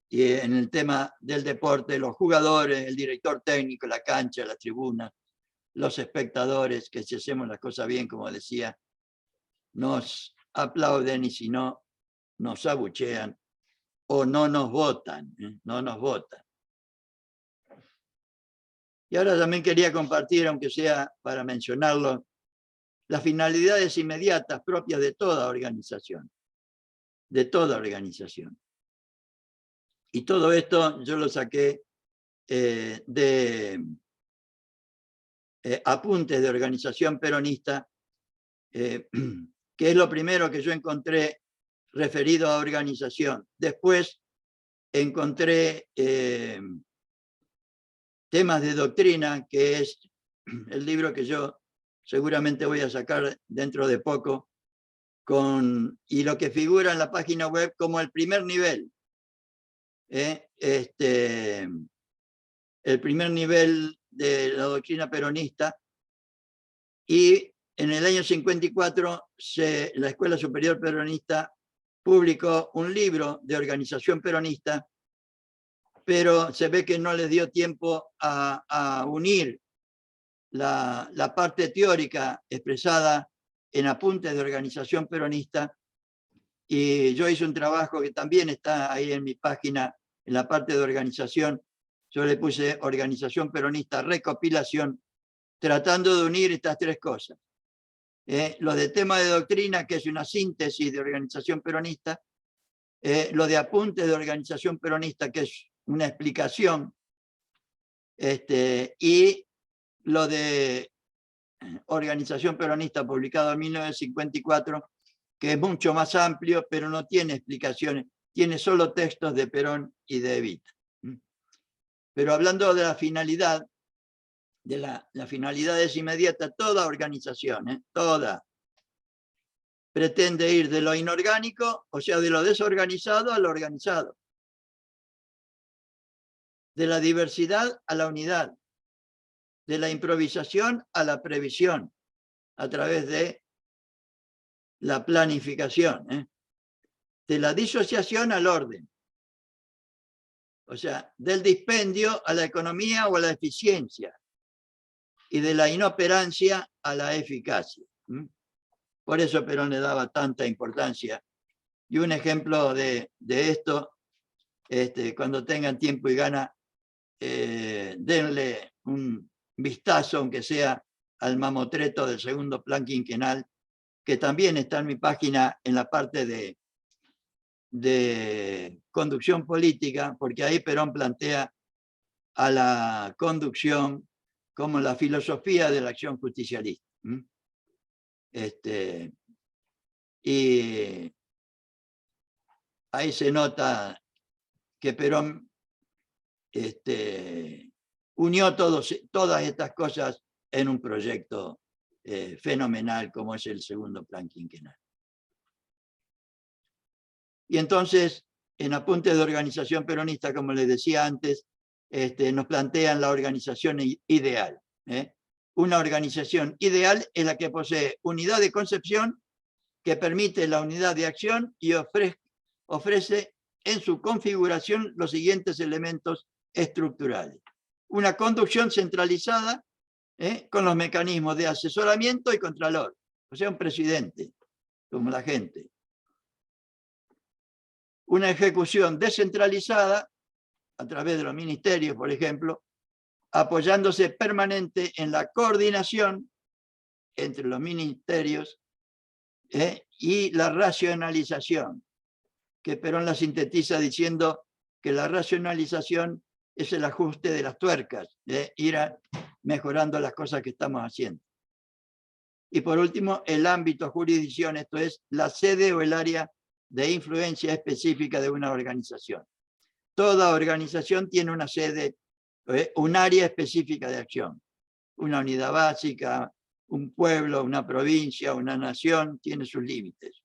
Y en el tema del deporte, los jugadores, el director técnico, la cancha, la tribuna, los espectadores, que si hacemos las cosas bien, como decía, nos aplauden y si no, nos abuchean o no nos votan, no nos votan. Y ahora también quería compartir, aunque sea para mencionarlo, las finalidades inmediatas propias de toda organización. De toda organización. Y todo esto yo lo saqué de apuntes de organización peronista, que es lo primero que yo encontré referido a organización. Después encontré temas de doctrina, que es el libro que yo seguramente voy a sacar dentro de poco, y lo que figura en la página web como el primer nivel. el primer nivel de la doctrina peronista, y en el año 54 la Escuela Superior Peronista publicó un libro de organización peronista, pero se ve que no les dio tiempo a unir la parte teórica expresada en apuntes de organización peronista, y yo hice un trabajo que también está ahí en mi página, en la parte de organización. Yo le puse organización peronista, recopilación, tratando de unir estas tres cosas. Lo de tema de doctrina, que es una síntesis de organización peronista, lo de apuntes de organización peronista, que es una explicación, y lo de organización peronista publicado en 1954, que es mucho más amplio, pero no tiene explicaciones, tiene solo textos de Perón y de Evita. Pero hablando de la finalidad, la finalidad es inmediata. Toda organización, toda, pretende ir de lo inorgánico, o sea, de lo desorganizado a lo organizado, de la diversidad a la unidad, de la improvisación a la previsión, a través de la planificación, de la disociación al orden, o sea, del dispendio a la economía o a la eficiencia, y de la inoperancia a la eficacia. Por eso Perón le daba tanta importancia. Y un ejemplo de esto, cuando tengan tiempo y gana, denle un vistazo, aunque sea al mamotreto del segundo plan quinquenal, que también está en mi página en la parte de conducción política, porque ahí Perón plantea a la conducción como la filosofía de la acción justicialista. Y ahí se nota que Perón unió todas estas cosas en un proyecto fenomenal como es el segundo plan quinquenal. Y entonces, en apuntes de organización peronista, como les decía antes, nos plantean la organización ideal. Una organización ideal es la que posee unidad de concepción, que permite la unidad de acción y ofrece en su configuración los siguientes elementos estructurales. Una conducción centralizada, con los mecanismos de asesoramiento y contralor, o sea, un presidente, como la gente. Una ejecución descentralizada, a través de los ministerios, por ejemplo, apoyándose permanente en la coordinación entre los ministerios, y la racionalización, que Perón la sintetiza diciendo que la racionalización es el ajuste de las tuercas, ir mejorando las cosas que estamos haciendo. Y por último, el ámbito jurisdicción, esto es la sede o el área de influencia específica de una organización. Toda organización tiene una sede, un área específica de acción. Una unidad básica, un pueblo, una provincia, una nación, tiene sus límites.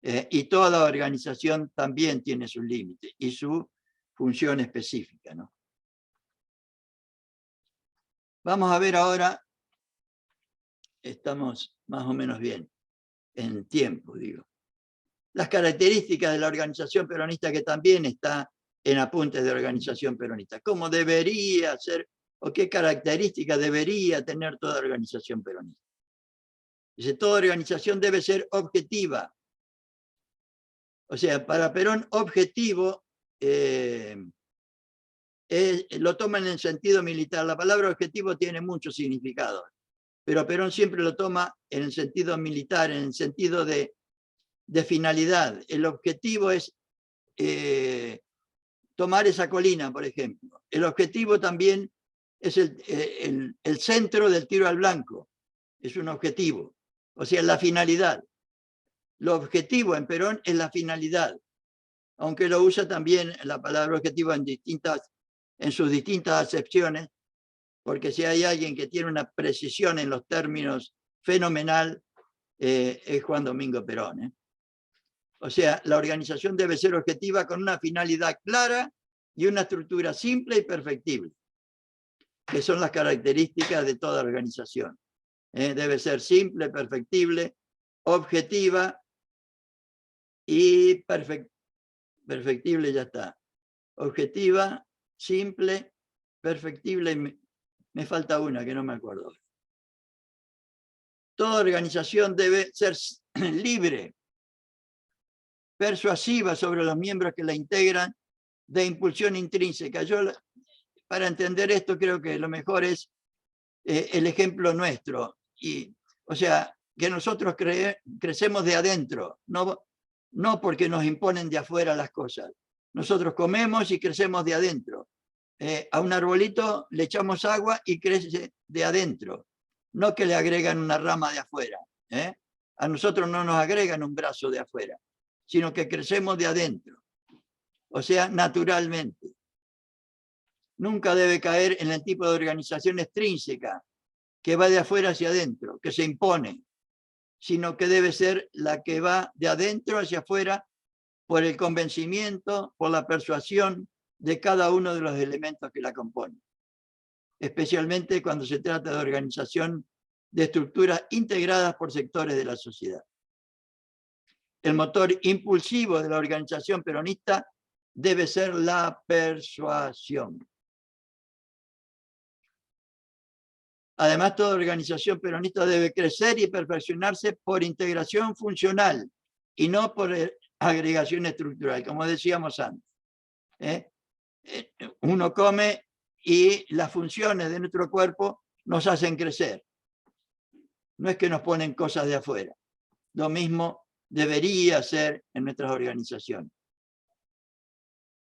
Y toda organización también tiene sus límites y su función específica, ¿no? Vamos a ver ahora, estamos más o menos bien en tiempo, digo. Las características de la organización peronista, que también está en apuntes de organización peronista. ¿Cómo debería ser o qué características debería tener toda organización peronista? Dice, toda organización debe ser objetiva. O sea, para Perón, objetivo lo toma en el sentido militar. La palabra objetivo tiene muchos significados, pero Perón siempre lo toma en el sentido militar, en el sentido de finalidad. El objetivo es tomar esa colina, por ejemplo. El objetivo también es el centro del tiro al blanco. Es un objetivo. O sea, la finalidad. Lo objetivo en Perón es la finalidad, aunque lo usa también la palabra objetivo en sus distintas acepciones, porque si hay alguien que tiene una precisión en los términos fenomenal, es Juan Domingo Perón. O sea, la organización debe ser objetiva con una finalidad clara y una estructura simple y perfectible, que son las características de toda organización. Debe ser simple, perfectible, objetiva y perfectible, ya está. Objetiva, simple, perfectible, y me falta una que no me acuerdo. Toda organización debe ser libre, persuasiva sobre los miembros que la integran, de impulsión intrínseca. Yo, para entender esto, creo que lo mejor es el ejemplo nuestro. O sea, que nosotros crecemos de adentro, no porque nos imponen de afuera las cosas. Nosotros comemos y crecemos de adentro. A un arbolito le echamos agua y crece de adentro, no que le agregan una rama de afuera. A nosotros no nos agregan un brazo de afuera, sino que crecemos de adentro, o sea, naturalmente. Nunca debe caer en el tipo de organización extrínseca que va de afuera hacia adentro, que se impone, sino que debe ser la que va de adentro hacia afuera por el convencimiento, por la persuasión de cada uno de los elementos que la componen, especialmente cuando se trata de organización de estructuras integradas por sectores de la sociedad. El motor impulsivo de la organización peronista debe ser la persuasión. Además, toda organización peronista debe crecer y perfeccionarse por integración funcional y no por agregación estructural, como decíamos antes. Uno come y las funciones de nuestro cuerpo nos hacen crecer. No es que nos ponen cosas de afuera. Lo mismo debería ser en nuestras organizaciones.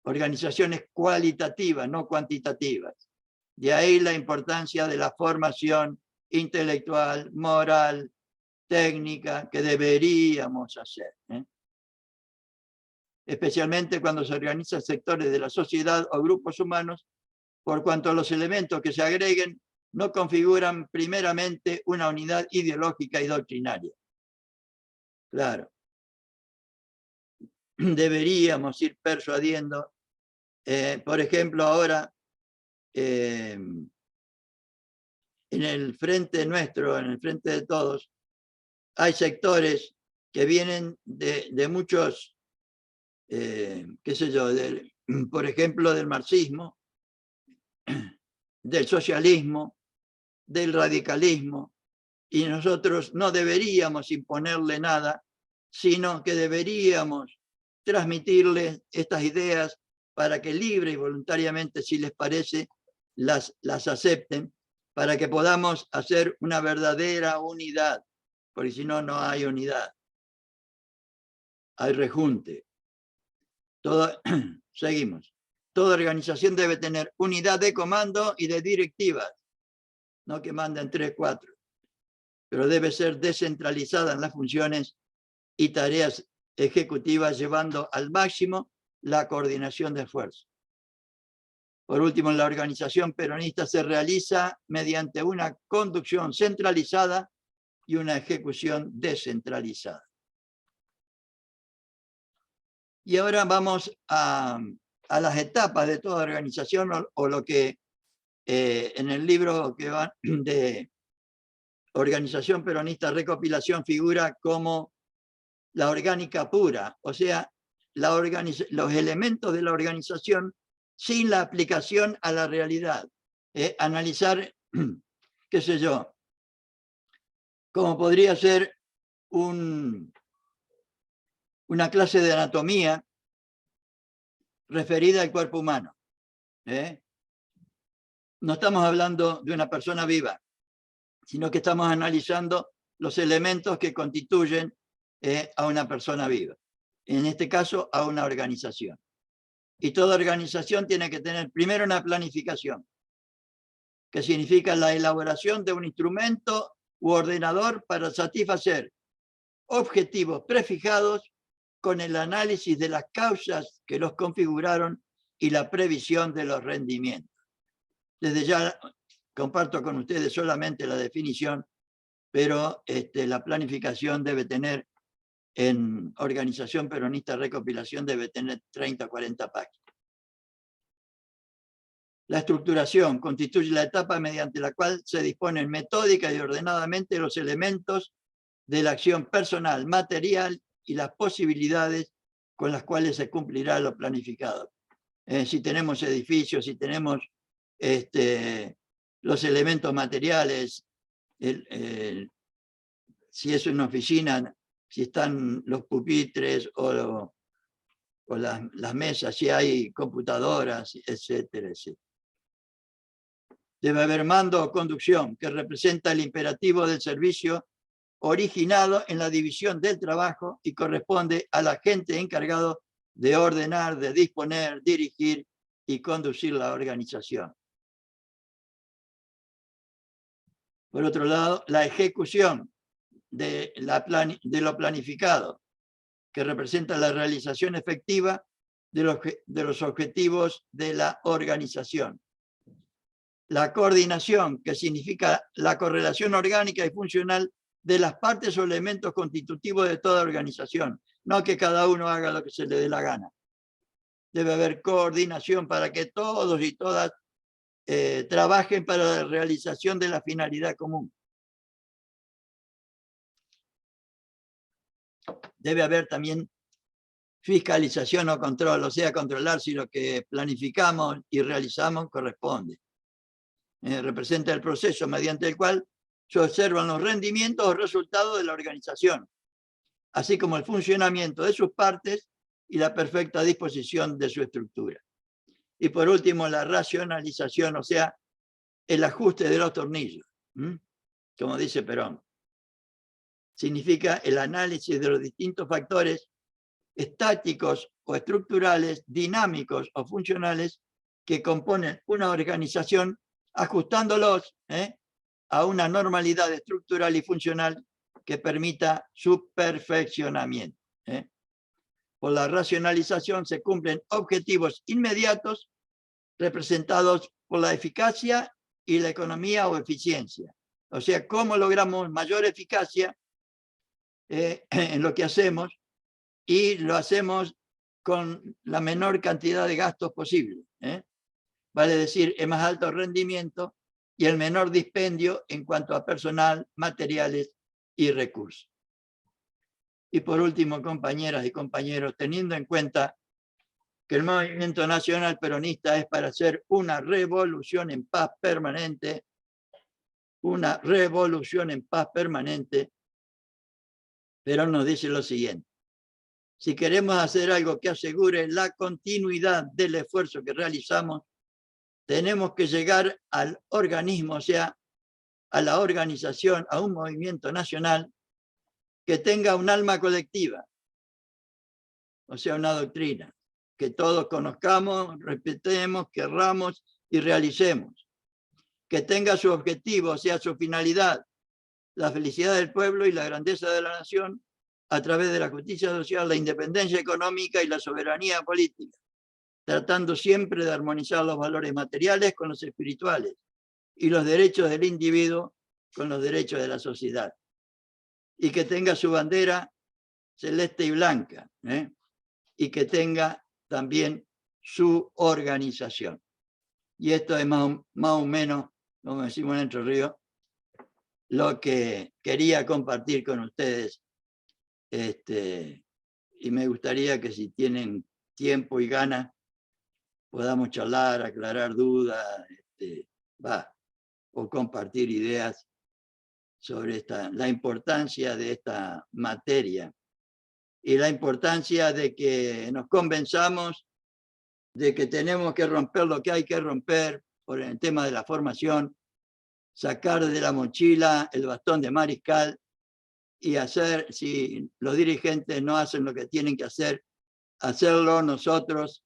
Organizaciones cualitativas, no cuantitativas. De ahí la importancia de la formación intelectual, moral, técnica que deberíamos hacer. Especialmente cuando se organizan sectores de la sociedad o grupos humanos, por cuanto los elementos que se agreguen no configuran primeramente una unidad ideológica y doctrinaria. Claro. Deberíamos ir persuadiendo. Por ejemplo, ahora, en el frente nuestro, en el frente de todos, hay sectores que vienen de muchos, qué sé yo, por ejemplo, del marxismo, del socialismo, del radicalismo, y nosotros no deberíamos imponerle nada, sino que deberíamos transmitirles estas ideas para que libre y voluntariamente, si les parece, las acepten, para que podamos hacer una verdadera unidad, porque si no, no hay unidad. Hay rejunte. Seguimos. Toda organización debe tener unidad de comando y de directivas, no que manden 3, 4, pero debe ser descentralizada en las funciones y tareas ejecutivas, llevando al máximo la coordinación de esfuerzos. Por último, la organización peronista se realiza mediante una conducción centralizada y una ejecución descentralizada. Y ahora vamos a las etapas de toda organización, o lo que en el libro que va de Organización Peronista Recopilación figura como la orgánica pura, o sea, los elementos de la organización sin la aplicación a la realidad. Analizar, qué sé yo, como podría ser una clase de anatomía referida al cuerpo humano. No estamos hablando de una persona viva, sino que estamos analizando los elementos que constituyen a una persona viva. En este caso, a una organización. Y toda organización tiene que tener primero una planificación, que significa la elaboración de un instrumento u ordenador para satisfacer objetivos prefijados con el análisis de las causas que los configuraron y la previsión de los rendimientos. Desde ya comparto con ustedes solamente la definición, pero la planificación debe tener en Organización Peronista Recopilación debe tener 30 o 40 páginas. La estructuración constituye la etapa mediante la cual se disponen metódica y ordenadamente los elementos de la acción personal, material y las posibilidades con las cuales se cumplirá lo planificado. Si tenemos edificios, si tenemos los elementos materiales, si es una oficina, si están los pupitres o las mesas, si hay computadoras, etcétera, etcétera. Debe haber mando o conducción, que representa el imperativo del servicio originado en la división del trabajo y corresponde al agente encargado de ordenar, de disponer, dirigir y conducir la organización. Por otro lado, la ejecución de lo planificado, que representa la realización efectiva de los objetivos de la organización. La coordinación, que significa la correlación orgánica y funcional de las partes o elementos constitutivos de toda organización, no que cada uno haga lo que se le dé la gana. Debe haber coordinación para que todos y todas trabajen para la realización de la finalidad común. Debe haber también fiscalización o control, o sea, controlar si lo que planificamos y realizamos corresponde. Representa el proceso mediante el cual se observan los rendimientos o resultados de la organización, así como el funcionamiento de sus partes y la perfecta disposición de su estructura. Y por último, la racionalización, o sea, el ajuste de los tornillos, como dice Perón. Significa el análisis de los distintos factores estáticos o estructurales, dinámicos o funcionales que componen una organización, ajustándolos a una normalidad estructural y funcional que permita su perfeccionamiento. Por la racionalización se cumplen objetivos inmediatos representados por la eficacia y la economía o eficiencia. O sea, cómo logramos mayor eficacia en lo que hacemos y lo hacemos con la menor cantidad de gastos posible. Vale decir, el más alto rendimiento y el menor dispendio en cuanto a personal, materiales y recursos. Y por último, compañeras y compañeros, teniendo en cuenta que el movimiento nacional peronista es para hacer una revolución en paz permanente, Perón nos dice lo siguiente: si queremos hacer algo que asegure la continuidad del esfuerzo que realizamos, tenemos que llegar al organismo, o sea, a la organización, a un movimiento nacional que tenga un alma colectiva, o sea, una doctrina, que todos conozcamos, respetemos, querramos y realicemos, que tenga su objetivo, o sea, su finalidad, la felicidad del pueblo y la grandeza de la nación a través de la justicia social, la independencia económica y la soberanía política, tratando siempre de armonizar los valores materiales con los espirituales y los derechos del individuo con los derechos de la sociedad. Y que tenga su bandera celeste y blanca, y que tenga también su organización. Y esto es más o menos, como decimos en Entre Ríos, lo que quería compartir con ustedes. Y me gustaría que si tienen tiempo y ganas, podamos charlar, aclarar dudas, o compartir ideas sobre la importancia de esta materia y la importancia de que nos convenzamos de que tenemos que romper lo que hay que romper por el tema de la formación, sacar de la mochila el bastón de mariscal y hacer, si los dirigentes no hacen lo que tienen que hacer, hacerlo nosotros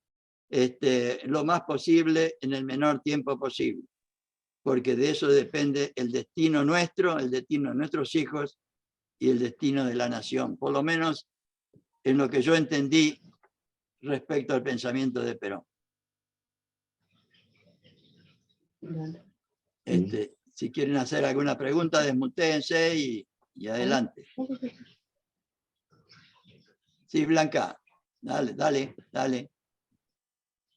lo más posible en el menor tiempo posible, porque de eso depende el destino nuestro, el destino de nuestros hijos y el destino de la nación, por lo menos en lo que yo entendí respecto al pensamiento de Perón. Si quieren hacer alguna pregunta, desmutéense y adelante. Sí, Blanca, dale.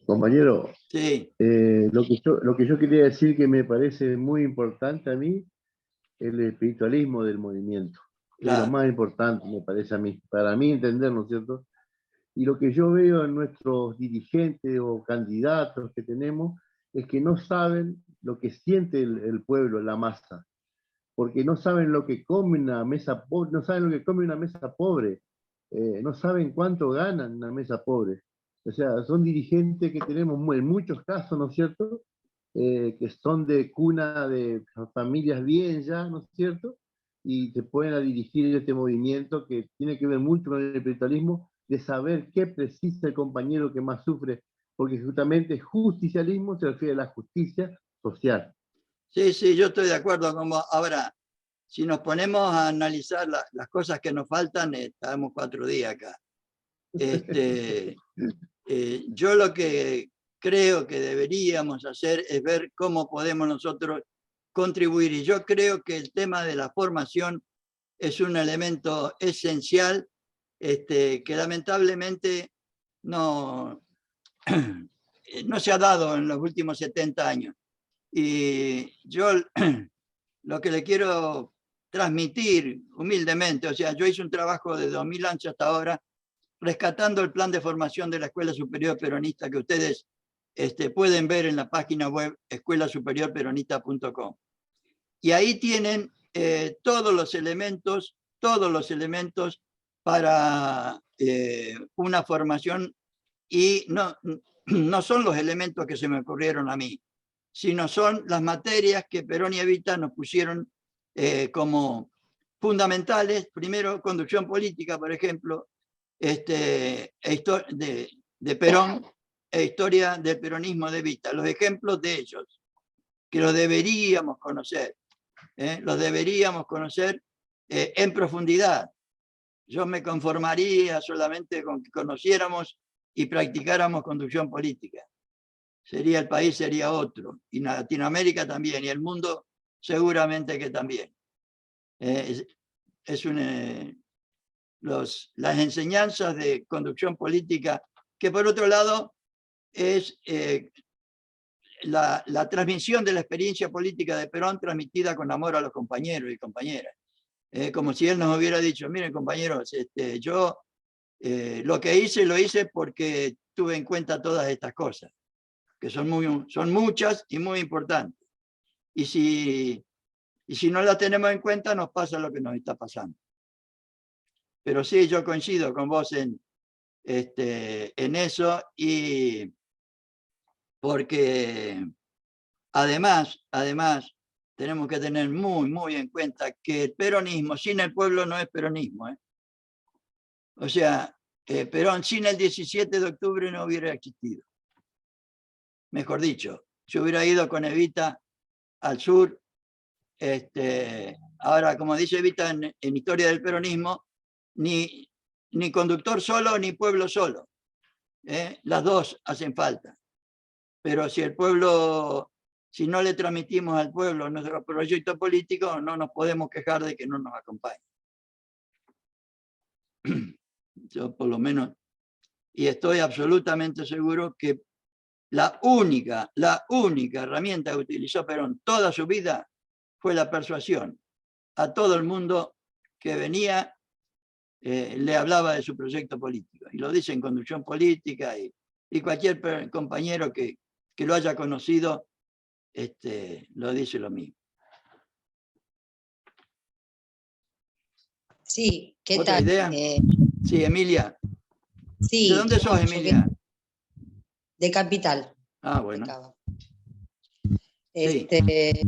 Compañero, Sí, lo que yo quería decir que me parece muy importante a mí, el espiritualismo del movimiento. Es lo claro. más importante, me parece a mí, para mí entender, ¿no es cierto? Y lo que yo veo en nuestros dirigentes o candidatos que tenemos es que no saben lo que siente el pueblo, la masa, porque no saben lo que come una mesa pobre, no saben lo que come una mesa pobre, no saben cuánto ganan una mesa pobre. O sea, son dirigentes que tenemos en muchos casos, ¿no es cierto? Que son de cuna de familias bien ya, ¿no es cierto? Y se pueden a dirigir este movimiento que tiene que ver mucho con el espiritualismo, de saber qué precisa el compañero que más sufre, porque justamente justicialismo se refiere a la justicia social. Sí, yo estoy de acuerdo con vos. Ahora, si nos ponemos a analizar las cosas que nos faltan, estamos 4 días acá. Yo lo que creo que deberíamos hacer es ver cómo podemos nosotros contribuir. Y yo creo que el tema de la formación es un elemento esencial, que lamentablemente no, no se ha dado en los últimos 70 años. Y yo lo que le quiero transmitir humildemente, o sea, yo hice un trabajo de 2011 hasta ahora, rescatando el plan de formación de la Escuela Superior Peronista que ustedes pueden ver en la página web escuelasuperiorperonista.com. Y ahí tienen todos los elementos para una formación, y no son los elementos que se me ocurrieron a mí, sino son las materias que Perón y Evita nos pusieron como fundamentales. Primero, conducción política, por ejemplo, de Perón e historia del peronismo de Evita. Los ejemplos de ellos, que los deberíamos conocer, en profundidad. Yo me conformaría solamente con que conociéramos y practicáramos conducción política. El país sería otro, y Latinoamérica también, y el mundo seguramente que también. Las enseñanzas de conducción política, que por otro lado es la transmisión de la experiencia política de Perón transmitida con amor a los compañeros y compañeras. Como si él nos hubiera dicho, miren compañeros, yo lo que hice lo hice porque tuve en cuenta todas estas cosas, que son muchas y muy importantes. Y si no las tenemos en cuenta, nos pasa lo que nos está pasando. Pero sí, yo coincido con vos en eso, y porque además, tenemos que tener muy en cuenta que el peronismo sin el pueblo no es peronismo. O sea, Perón sin el 17 de octubre no hubiera existido. Mejor dicho, se hubiera ido con Evita al sur. Ahora, como dice Evita en Historia del Peronismo, ni conductor solo ni pueblo solo. Las dos hacen falta. Pero si no le transmitimos al pueblo nuestro proyecto político, no nos podemos quejar de que no nos acompañe. Yo por lo menos, y estoy absolutamente seguro que la única herramienta que utilizó Perón toda su vida fue la persuasión. A todo el mundo que venía le hablaba de su proyecto político. Y lo dice en Conducción Política, y cualquier compañero que lo haya conocido lo dice lo mismo. Sí, ¿qué ¿Otra tal? idea? Sí, Emilia. Sí, ¿De dónde sos, Emilia? De Capital. Ah, bueno. Sí, te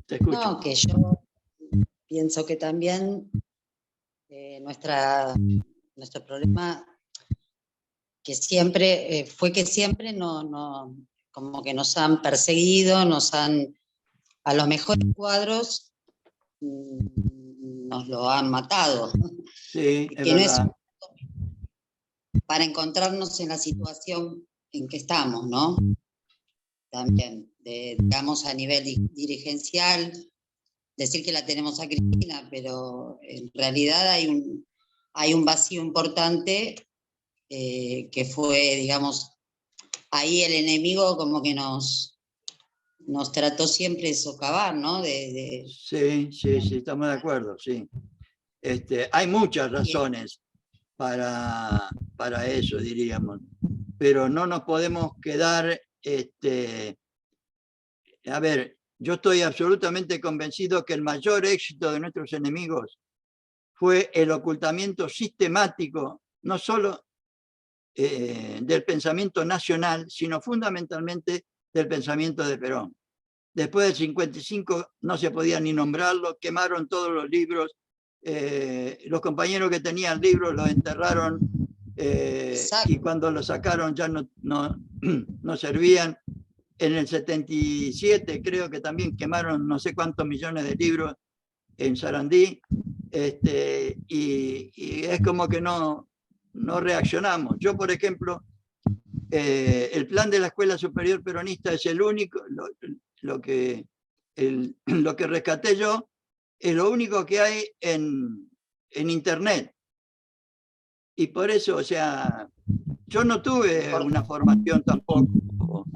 escucho. No, que yo pienso que también nuestro problema que siempre fue que siempre no, como que nos han perseguido, a los mejores cuadros nos lo han matado. Sí, es que verdad. no es para encontrarnos en la situación en que estamos, ¿no? También, digamos, a nivel dirigencial, decir que la tenemos a Cristina, pero en realidad hay un vacío importante que fue, digamos, ahí el enemigo como que nos trató siempre de socavar, ¿no? Sí, estamos de acuerdo, sí. Hay muchas razones para eso, diríamos, pero no nos podemos quedar, a ver, yo estoy absolutamente convencido que el mayor éxito de nuestros enemigos fue el ocultamiento sistemático, no solo del pensamiento nacional, sino fundamentalmente del pensamiento de Perón. Después del 55 no se podía ni nombrarlo, quemaron todos los libros, los compañeros que tenían libros los enterraron y cuando los sacaron ya no servían. En el 77 creo que también quemaron no sé cuántos millones de libros en Sarandí, y es como que no reaccionamos. Yo, por ejemplo, el plan de la Escuela Superior Peronista es el único, lo que rescaté yo, es lo único que hay en internet. Y por eso, o sea, yo no tuve una formación tampoco.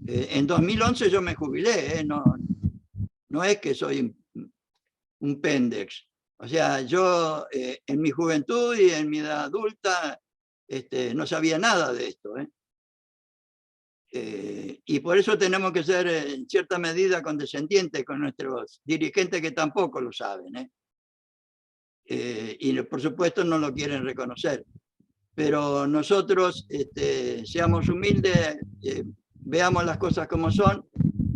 En 2011 yo me jubilé, no es que soy un péndex. O sea, yo en mi juventud y en mi edad adulta no sabía nada de esto. Y por eso tenemos que ser en cierta medida condescendientes con nuestros dirigentes que tampoco lo saben. Y por supuesto no lo quieren reconocer. Pero nosotros seamos humildes, veamos las cosas como son.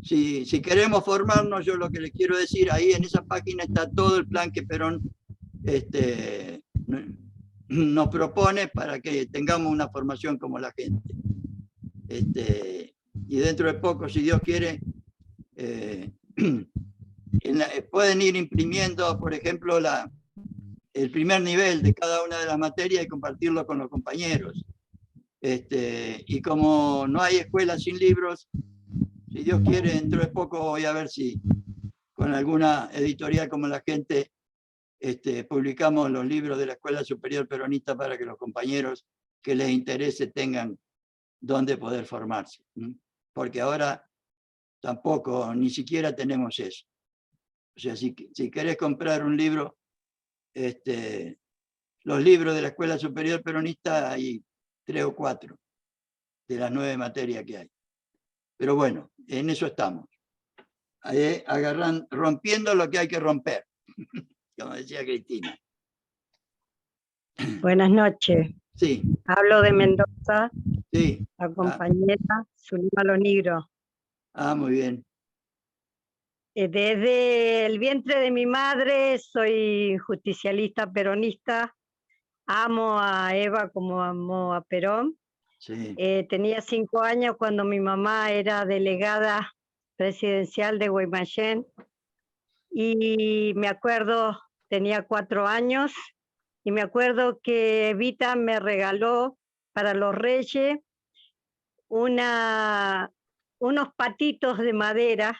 Si queremos formarnos, yo lo que les quiero decir, ahí en esa página está todo el plan que Perón nos propone para que tengamos una formación como la gente. Y dentro de poco, si Dios quiere, pueden ir imprimiendo, por ejemplo, el primer nivel de cada una de las materias y compartirlo con los compañeros. Y como no hay escuela sin libros, si Dios quiere, dentro de poco voy a ver si con alguna editorial como La Gente publicamos los libros de la Escuela Superior Peronista para que los compañeros que les interese tengan dónde poder formarse. Porque ahora tampoco, ni siquiera tenemos eso. O sea, si querés comprar un libro, los libros de la Escuela Superior Peronista hay 3 o 4 de las 9 materias que hay. Pero bueno, en eso estamos. Rompiendo lo que hay que romper, como decía Cristina. Buenas noches. Sí. Hablo de Mendoza, Sí. la compañera Zulima Lonigro. Muy bien. Desde el vientre de mi madre soy justicialista peronista. Amo a Eva como amo a Perón. Sí. Tenía 5 años cuando mi mamá era delegada presidencial de Guaymallén. Y me acuerdo, tenía 4 años, y me acuerdo que Evita me regaló para los Reyes unos patitos de madera.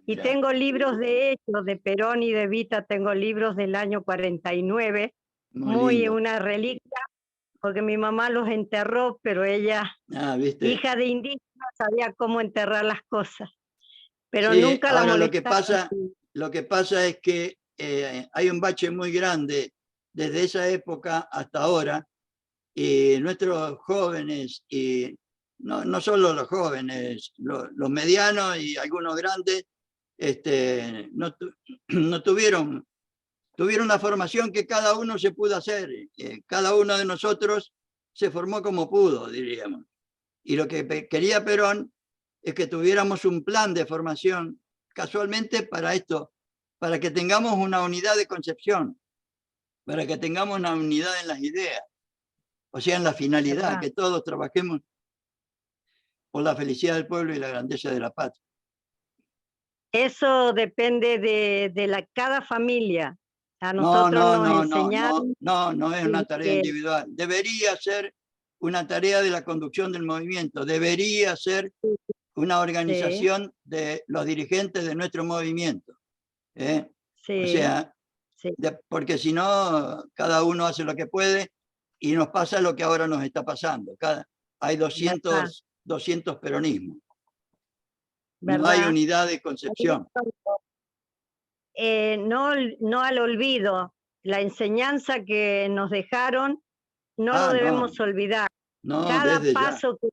Y Ya. tengo libros de ellos, de Perón y de Evita, tengo libros del año 49, muy una reliquia, porque mi mamá los enterró, pero ella, ¿viste? hija de indígena, sabía cómo enterrar las cosas. Pero Sí, nunca la ahora molestaron. lo que pasa es que hay un bache muy grande desde esa época hasta ahora, y nuestros jóvenes, y no solo los jóvenes, los medianos y algunos grandes, no tuvieron la formación que cada uno se pudo hacer. Cada uno de nosotros se formó como pudo, diríamos. Y lo que quería Perón es que tuviéramos un plan de formación casualmente para esto, para que tengamos una unidad de concepción, para que tengamos una unidad en las ideas, o sea, en la finalidad, que todos trabajemos por la felicidad del pueblo y la grandeza de la patria. Eso depende de cada familia. A nosotros nos enseñaron. No es una tarea individual. Debería ser una tarea de la conducción del movimiento. Debería ser una organización de los dirigentes de nuestro movimiento. O sea, porque si no, cada uno hace lo que puede y nos pasa lo que ahora nos está pasando. Hay 200 peronismos. No hay ¿Verdad? unidad de concepción. No al olvido. La enseñanza que nos dejaron no lo debemos olvidar. No, Cada desde ya. paso que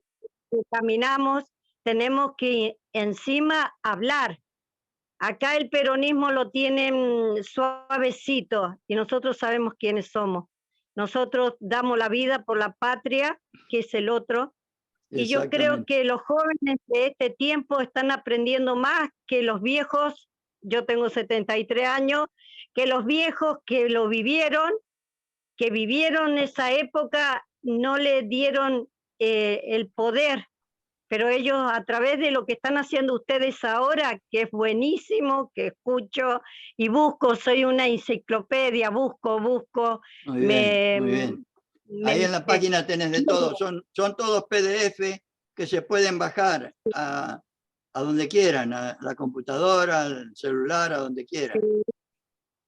caminamos tenemos que encima hablar. Acá el peronismo lo tienen suavecito y nosotros sabemos quiénes somos. Nosotros damos la vida por la patria, que es el otro. Y yo creo que los jóvenes de este tiempo están aprendiendo más que los viejos. Yo tengo 73 años, que los viejos que lo vivieron, que vivieron esa época, no le dieron el poder. Pero ellos, a través de lo que están haciendo ustedes ahora, que es buenísimo, que escucho y busco, soy una enciclopedia, busco. Muy bien. Ahí en la página tenés de todo, son todos PDF que se pueden bajar a donde quieran, a la computadora, al celular, a donde quieran.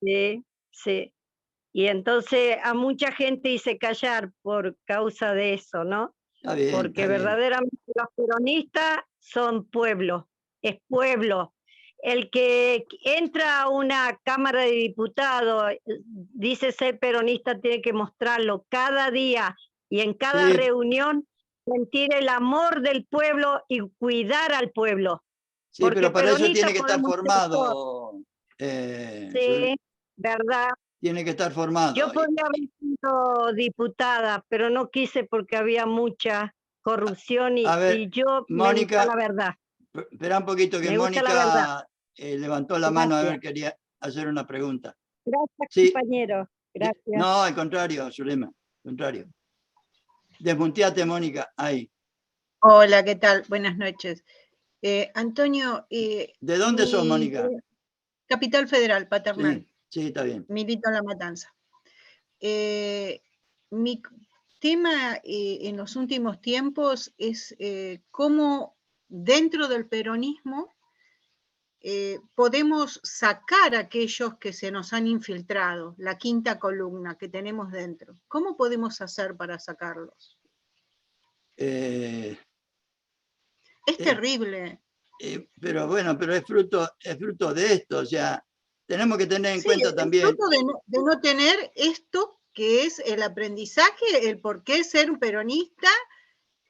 Sí. Y entonces a mucha gente hice callar por causa de eso, ¿no? Está bien, porque está bien. verdaderamente los peronistas son pueblo, es pueblo. El que entra a una Cámara de Diputados, dice ser peronista, tiene que mostrarlo cada día y en cada reunión, sentir el amor del pueblo y cuidar al pueblo. Sí, pero para eso tiene que estar formado. Sí, ¿verdad? Tiene que estar formado. Yo podría haber sido diputada, pero no quise porque había mucha corrupción y yo Mónica, me gusta la verdad. Espera un poquito que Mónica levantó la mano, a ver, quería hacer una pregunta. Gracias, compañero. Gracias. No, al contrario, Zulema, al contrario. Desmunteate, Mónica, ahí. Hola, ¿qué tal? Buenas noches. Antonio. ¿De dónde sos, Mónica? Capital Federal, Paternal. Sí, está bien. Milito en La Matanza. Mi tema en los últimos tiempos es cómo dentro del peronismo podemos sacar a aquellos que se nos han infiltrado, la quinta columna que tenemos dentro. ¿Cómo podemos hacer para sacarlos? Es terrible. Pero bueno, pero es fruto de esto, o sea, tenemos que tener en cuenta también. Es fruto de no tener esto que es el aprendizaje, el por qué ser un peronista,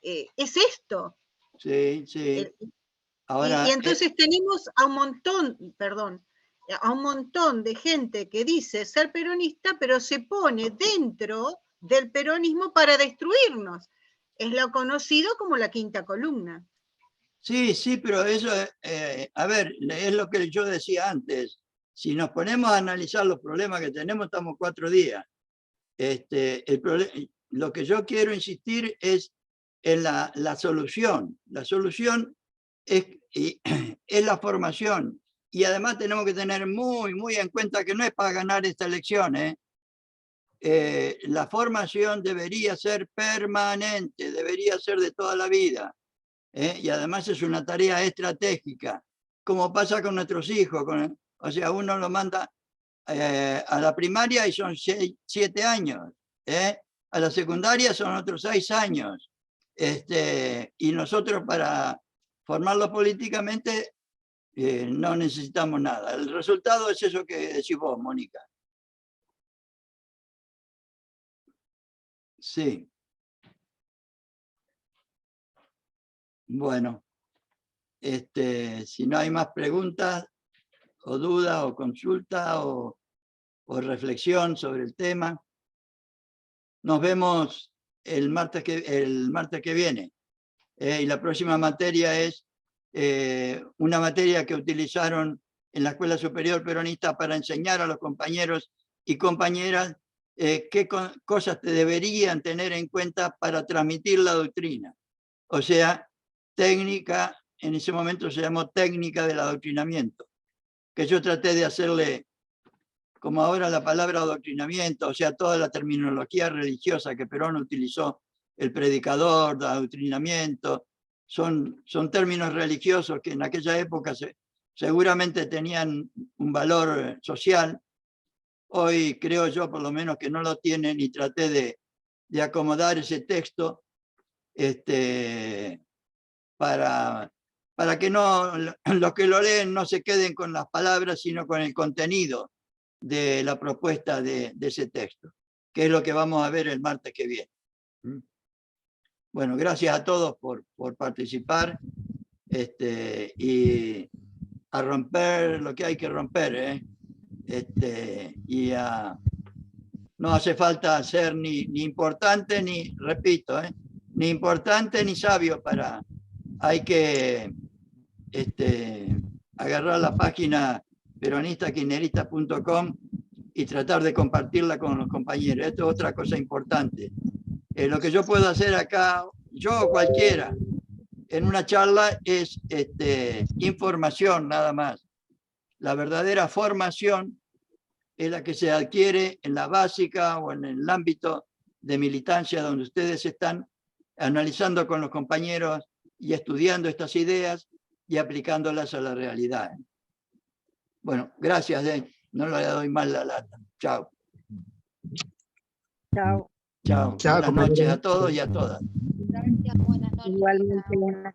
es esto. Sí. Ahora, y entonces tenemos a un montón de gente que dice ser peronista, pero se pone dentro del peronismo para destruirnos. Es lo conocido como la quinta columna. Sí, pero eso, a ver, es lo que yo decía antes. Si nos ponemos a analizar los problemas que tenemos, estamos 4 días. Lo que yo quiero insistir es en la solución. La solución es la formación. Y además tenemos que tener muy en cuenta que no es para ganar esta elección. La formación debería ser permanente, debería ser de toda la vida. Y además es una tarea estratégica, como pasa con nuestros hijos. O sea, uno lo manda a la primaria y son 7 años. A la secundaria son otros 6 años. Y nosotros para formarlos políticamente no necesitamos nada. El resultado es eso que decís vos, Mónica. Sí. Bueno, si no hay más preguntas o dudas o consulta o reflexión sobre el tema, nos vemos el martes que viene. Y la próxima materia es una materia que utilizaron en la Escuela Superior Peronista para enseñar a los compañeros y compañeras qué cosas deberían tener en cuenta para transmitir la doctrina. O sea, técnica, en ese momento se llamó técnica del adoctrinamiento, que yo traté de hacerle, como ahora la palabra adoctrinamiento, o sea, toda la terminología religiosa que Perón utilizó, el predicador, adoctrinamiento, son términos religiosos que en aquella época seguramente tenían un valor social. Hoy creo yo por lo menos que no lo tienen y traté de acomodar ese texto para que los que lo leen no se queden con las palabras, sino con el contenido de la propuesta de ese texto, que es lo que vamos a ver el martes que viene. Bueno, gracias a todos por participar y a romper lo que hay que romper. No hace falta ser ni importante, ni, repito, ni importante ni sabio hay que agarrar la página peronistakirchnerista.com y tratar de compartirla con los compañeros. Esto es otra cosa importante. Lo que yo puedo hacer acá, yo o cualquiera, en una charla es información nada más. La verdadera formación es la que se adquiere en la básica o en el ámbito de militancia donde ustedes están analizando con los compañeros y estudiando estas ideas y aplicándolas a la realidad. Bueno, gracias. No le doy más la lata. Chao. Chao. Chao. Buenas noches a todos y a todas. Gracias, buenas noches. Igualmente.